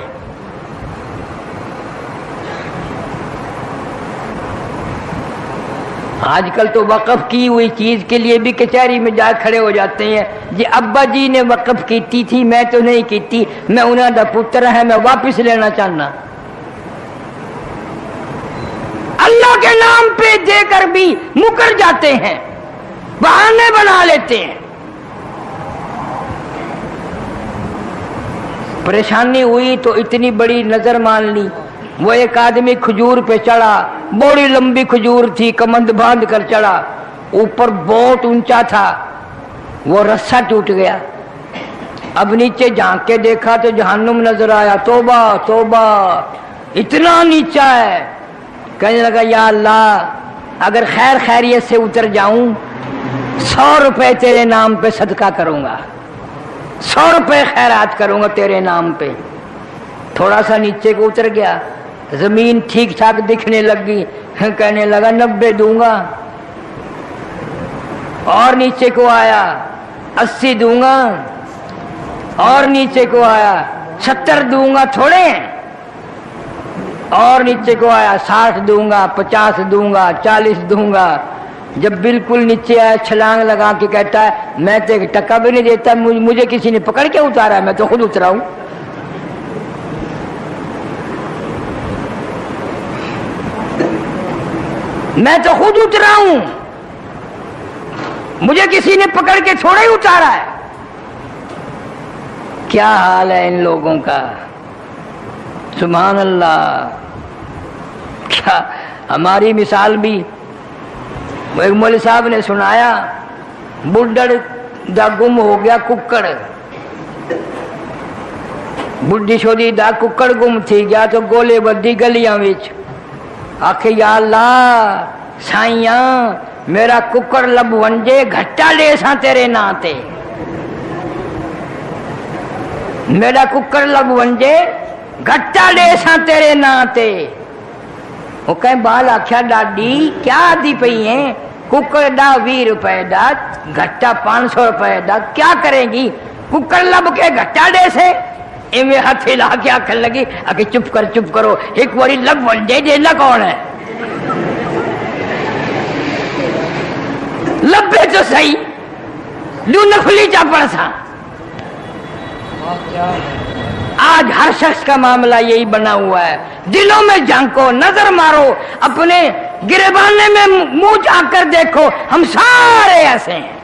D: آج کل تو وقف کی ہوئی چیز کے لیے بھی کچہری میں جا کھڑے ہو جاتے ہیں, جی ابا جی نے وقف کیتی تھی, میں تو نہیں کیتی, میں انہوں دا پتر ہے, میں واپس لینا چاہنا. اللہ کے نام پہ دے کر بھی مکر جاتے ہیں, بہانے بنا لیتے ہیں. پریشانی ہوئی تو اتنی بڑی نظر مان لی. وہ ایک آدمی کھجور پہ چڑھا, بڑی لمبی کھجور تھی, کمند باندھ کر چڑھا, اوپر بہت اونچا تھا, وہ رسا ٹوٹ گیا. اب نیچے جھانک کے دیکھا تو جہنم نظر آیا. توبہ توبہ, اتنا نیچا ہے. کہنے لگا یا اللہ اگر خیر خیریت سے اتر جاؤں 100 روپے تیرے نام پہ صدقہ کروں گا, 100 روپے خیرات کروں گا تیرے نام پہ. تھوڑا سا نیچے کو اتر گیا, زمین ٹھیک ٹھاک دکھنے لگی, کہنے لگا 90 دوں گا. اور نیچے کو آیا 80 دوں گا, اور نیچے کو آیا 70 دوں گا, تھوڑے ہیں. اور نیچے کو آیا 60 دوں گا, 50 دوں گا, 40 دوں گا. جب بالکل نیچے آیا چھلانگ لگا کے کہتا ہے میں تو 1 ٹکا بھی نہیں دیتا, مجھے کسی نے پکڑ کے اتارا, میں تو خود اترا ہوں. میں تو خود اترا ہوں, مجھے کسی نے پکڑ کے چھوڑا ہی اتارا ہے. کیا حال ہے ان لوگوں کا, سبحان اللہ. کیا ہماری مثال بھی ایک مولوی صاحب نے سنایا, بڈڑ دا گم ہو گیا ککڑ, بڈھی چھوڑی دا ککڑ گم تھی گیا تو گولے بدی گلیاں وچ. آکھے یا اللہ سائیاں میرا ککڑ لب ونجے گھٹا لے ساں تیرے نا تے, میرا ککڑ لب ونجے گھٹا لے ساں تیرے نا تے. وہ کہیں بال آکھیا ڈاڈی کیا آدھی پئی ہیں, ککڑ دا 20 روپے دا گھٹا 500 روپے دا, کیا کریں گی؟ ککڑ لب کے گھٹا دے سے ایویں ہاتھ ہلا کے آکھن لگی کہ چپ کرو, ایک باری لب ونجے دینا کون ہے, لبے تو صحیح لو نفلی چا پڑسا. آج ہر شخص کا معاملہ یہی بنا ہوا ہے. دلوں میں جھانکو, نظر مارو, اپنے گریبانے میں منہ جا کر دیکھو, ہم سارے ایسے ہیں.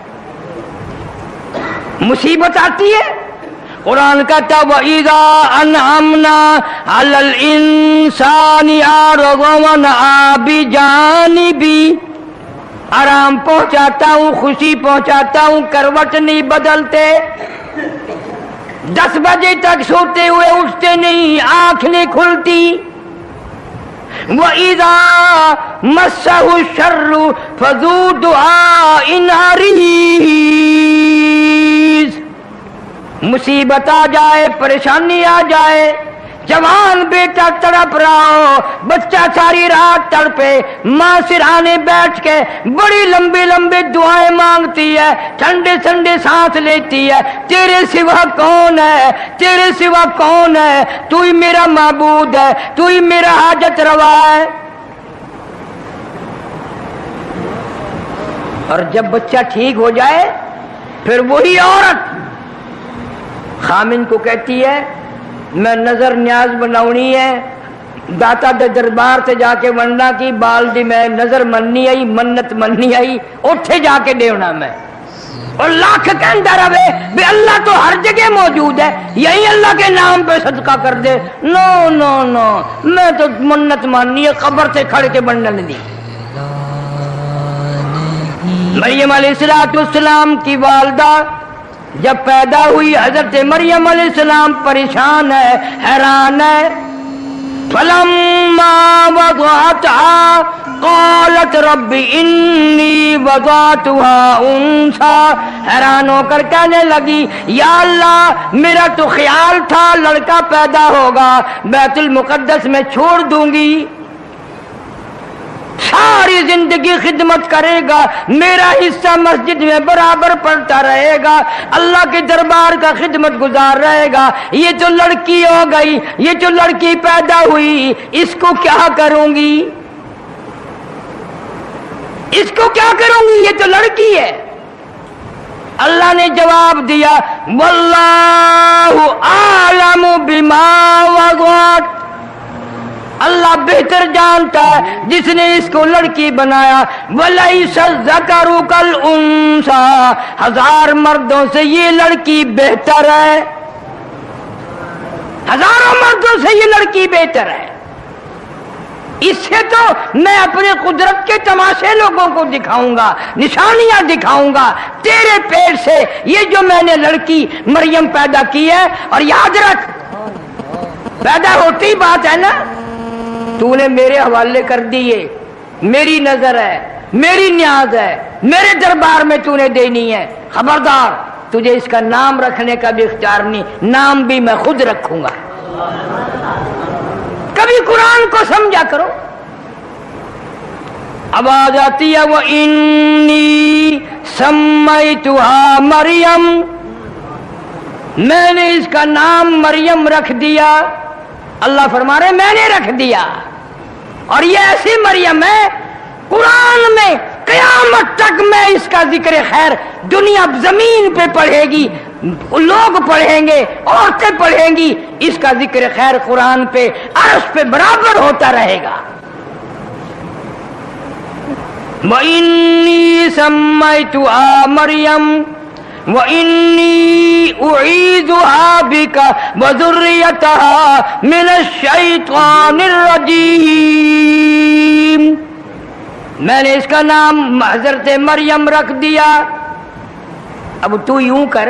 D: مصیبت آتی ہے, قرآن کہتا وَإِذَا أَنْعَمْنَا عَلَى الْإِنسَانِ أَعْرَضَ وَنَأَىٰ بِجَانِبِهِ, آرام پہنچاتا ہوں, خوشی پہنچاتا ہوں, کروٹ نہیں بدلتے, 10 بجے تک سوتے ہوئے اٹھتے نہیں, آنکھ نہیں کھلتی. وَإِذَا مَسَّهُ الشَّرُّ فَذُو دُعَاءٍ عَرِيضٍ, مصیبت آ جائے, پریشانی آ جائے, جوان بیٹا تڑپ رہا ہو, بچہ ساری رات تڑپے, ماں سرہانے بیٹھ کے بڑی لمبی لمبی دعائیں مانگتی ہے, ٹھنڈے ٹھنڈے سانس لیتی ہے, تیرے سوا کون ہے, تیرے سوا کون ہے, تو ہی میرا معبود ہے, تو ہی میرا حاجت روا ہے. اور جب بچہ ٹھیک ہو جائے پھر وہی عورت خامن کو کہتی ہے میں نظر نیاز بناونی ہے, داتا دے دربار سے جا کے ونڈا کی بال دی میں نظر مننی آئی, منت مننی آئی, اٹھے جا کے دیونا میں. اور لاکھ کہندا رہے بھی اللہ تو ہر جگہ موجود ہے, یہی اللہ کے نام پہ صدقہ کر دے. نو نو نو, میں تو منت ماننی ہے قبر سے کھڑ کے بنڈن دی. مریم علیہ السلام کی والدہ جب پیدا ہوئی, حضرت مریم علیہ السلام پریشان ہے, حیران ہے. فلما وضعتها قالت رب انی وضعتها انثى, حیران ہو کر کہنے لگی یا اللہ میرا تو خیال تھا لڑکا پیدا ہوگا, بیت المقدس میں چھوڑ دوں گی, ساری زندگی خدمت کرے گا, میرا حصہ مسجد میں برابر پڑتا رہے گا, اللہ کے دربار کا خدمت گزار رہے گا. یہ تو لڑکی ہو گئی, یہ تو لڑکی پیدا ہوئی, اس کو کیا کروں گی, اس کو کیا کروں گی, یہ تو لڑکی ہے. اللہ نے جواب دیا واللہ اعلم بما وضعت, اللہ بہتر جانتا ہے جس نے اس کو لڑکی بنایا. وَلَيْسَ الذَّكَرُ كَالْأُنثَىٰ, 1000 مردوں سے یہ لڑکی بہتر ہے, ہزاروں مردوں سے یہ لڑکی بہتر ہے. اس سے تو میں اپنے قدرت کے تماشے لوگوں کو دکھاؤں گا, نشانیاں دکھاؤں گا. تیرے پیٹ سے یہ جو میں نے لڑکی مریم پیدا کی ہے, اور یاد رکھ پیدا ہوتی بات ہے نا, تو نے میرے حوالے کر دیے, میری نظر ہے, میری نیاز ہے, میرے دربار میں تو نے دینی ہے. خبردار تجھے اس کا نام رکھنے کا بھی اختیار نہیں, نام بھی میں خود رکھوں گا. کبھی قرآن کو سمجھا کرو. آواز آتی ہے وَإِنِّي سَمَّيْتُهَا مریم, میں نے اس کا نام مریم رکھ دیا. اللہ فرما رہے میں نے رکھ دیا, اور یہ ایسی مریم ہے قرآن میں قیامت تک میں اس کا ذکر خیر دنیا زمین پہ پڑھے گی, لوگ پڑھیں گے, عورتیں پڑھیں گی, اس کا ذکر خیر قرآن پہ عرش پہ برابر ہوتا رہے گا.
A: وَإِنِّي سَمَّيْتُهَا مَرْيَمَ وَإِنِّي أُعِيذُهَا بِكَ وَذُرِّيَّتَهَا مِنَ الشَّيْطَانِ الرَّجِيمِ. میں نے اس کا نام حضرت مریم رکھ دیا. اب تو یوں کر،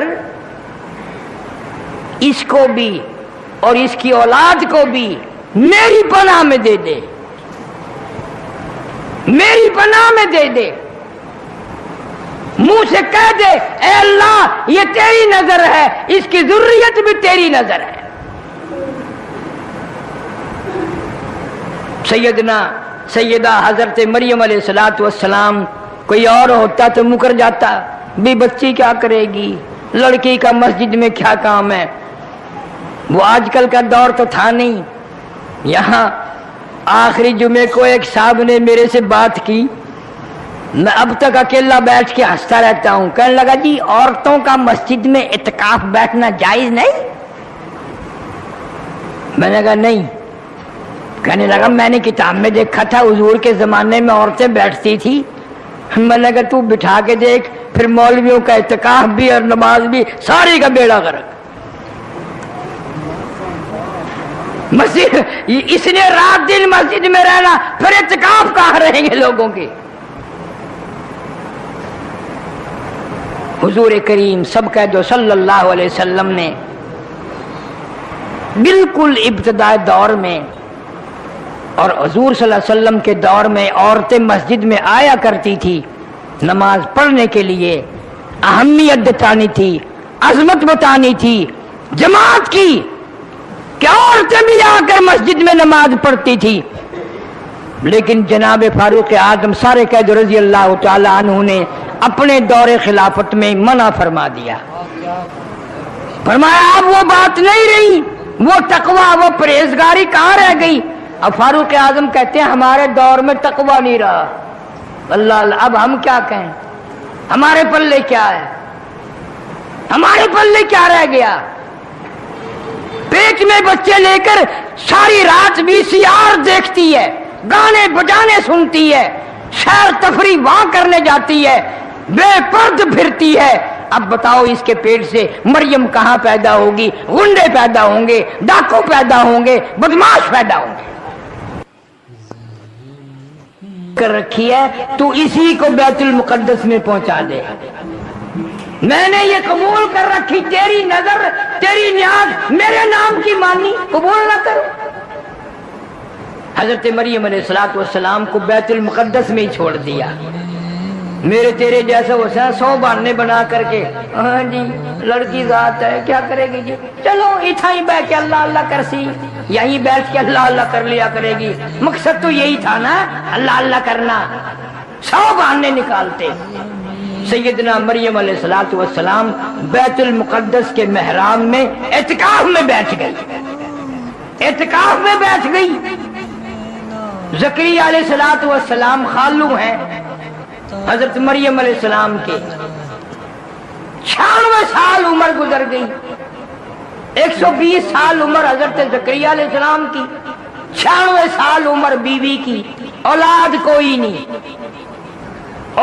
A: اس کو بھی اور اس کی اولاد کو بھی میری پناہ میں دے دے، میری پناہ میں دے دے. منہ سے کہہ دے اے اللہ یہ تیری نظر ہے، اس کی ذریت بھی تیری نظر ہے. سیدہ حضرت مریم علیہ السلام کوئی اور ہوتا تو مکر جاتا، بھی بچی کیا کرے گی، لڑکی کا مسجد میں کیا کام ہے. وہ آج کل کا دور تو تھا نہیں. یہاں آخری جمعے کو ایک صاحب نے میرے سے بات کی، میں اب تک اکیلا بیٹھ کے ہنستا رہتا ہوں. کہنے لگا جی عورتوں کا مسجد میں اعتکاف بیٹھنا جائز نہیں؟ میں نے کہا نہیں. کہنے لگا میں نے کتاب میں دیکھا تھا حضور کے زمانے میں عورتیں بیٹھتی تھی. میں نے کہا تو بٹھا کے دیکھ، پھر مولویوں کا اعتکاف بھی اور نماز بھی ساری کا بیڑا غرق. مسجد اس نے رات دن مسجد میں رہنا، پھر اعتکاف کہاں رہیں گے لوگوں کے. حضور کریم سب کہہ دو صلی اللہ علیہ وسلم نے بالکل ابتدائی دور میں اور حضور صلی اللہ علیہ وسلم کے دور میں عورتیں مسجد میں آیا کرتی تھی نماز پڑھنے کے لیے. اہمیت بتانی تھی، عظمت بتانی تھی جماعت کی کہ عورتیں بھی آ کر مسجد میں نماز پڑھتی تھی. لیکن جناب فاروق اعظم سارے قید رضی اللہ تعالی عنہ نے اپنے دور خلافت میں منع فرما دیا. فرمایا اب وہ بات نہیں رہی، وہ تقوی وہ پرہیزگاری کہاں رہ گئی. اب فاروق اعظم کہتے ہیں ہمارے دور میں تقوی نہیں رہا. اللہ اللہ، اب ہم کیا کہیں، ہمارے پلے کیا ہے، ہمارے پلے کیا رہ گیا. پیٹ میں بچے لے کر ساری رات VCR دیکھتی ہے، گانے بجانے سنتی ہے، سیر تفریح وہاں کرنے جاتی ہے، بے پرد پھرتی ہے. اب بتاؤ اس کے پیٹ سے مریم کہاں پیدا ہوگی؟ غنڈے پیدا ہوں گے، ڈاکو پیدا ہوں گے، بدماش پیدا ہوں گے. کر رکھی ہے تو اسی کو بیت المقدس میں پہنچا دے. میں نے یہ قبول کر رکھی، تیری نظر تیری نیاز میرے نام کی مانی، قبول نہ کرو. حضرت مریم علیہ السلام کو بیت المقدس میں ہی چھوڑ دیا. میرے تیرے جیسا وہ 100 بہانے بنا کر کے ہاں جی لڑکی ذات ہے کیا کرے گی جی، چلو اتھا ہی بیٹھ کے اللہ اللہ کر سی، یہیں بیٹھ کے اللہ اللہ کر لیا کرے گی. مقصد تو یہی تھا نا، اللہ اللہ کرنا. 100 بہانے نکالتے. سیدنا مریم علیہ السلام بیت المقدس کے محراب میں اعتکاف میں بیٹھ گئی، اعتکاف میں بیٹھ گئی. زکریا علیہ السلام خالو ہیں حضرت مریم علیہ السلام کے. 96 سال عمر گزر گئی. 120 سال عمر حضرت زکریا علیہ السلام کی، 96 سال عمر بیوی کی. اولاد کوئی نہیں،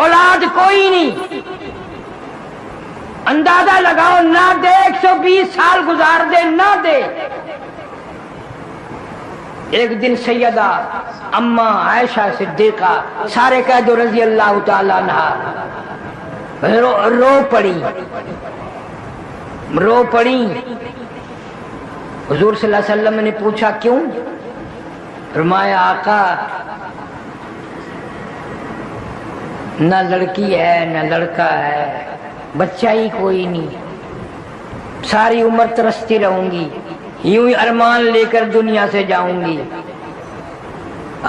A: اولاد کوئی نہیں. اندازہ لگاؤ نہ دے 120 سال گزار دے نہ دے. ایک دن سیدہ اما عائشہ صدیقہ سارے قید رضی اللہ تعالی عنہ رو پڑی. حضور صلی اللہ علیہ وسلم نے پوچھا کیوں؟ فرمایا آقا نہ لڑکی ہے نہ لڑکا ہے، بچہ ہی کوئی نہیں، ساری عمر ترستی رہوں گی، یوں ہی ارمان لے کر دنیا سے جاؤں گی.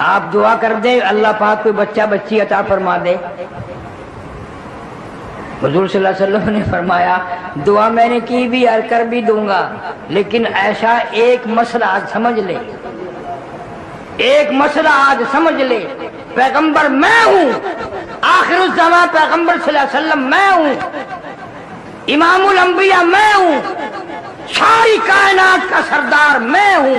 A: آپ دعا کر دیں اللہ پاک کوئی بچہ بچی عطا فرما دے. حضور صلی اللہ علیہ وسلم نے فرمایا دعا میں نے کی بھی اور کر بھی دوں گا، لیکن عائشہ ایک مسئلہ آج سمجھ لے، ایک مسئلہ آج سمجھ لے. پیغمبر میں ہوں، آخر الزمان پیغمبر صلی اللہ علیہ وسلم میں ہوں، امام الانبیاء میں ہوں، ساری کائنات کا سردار میں ہوں،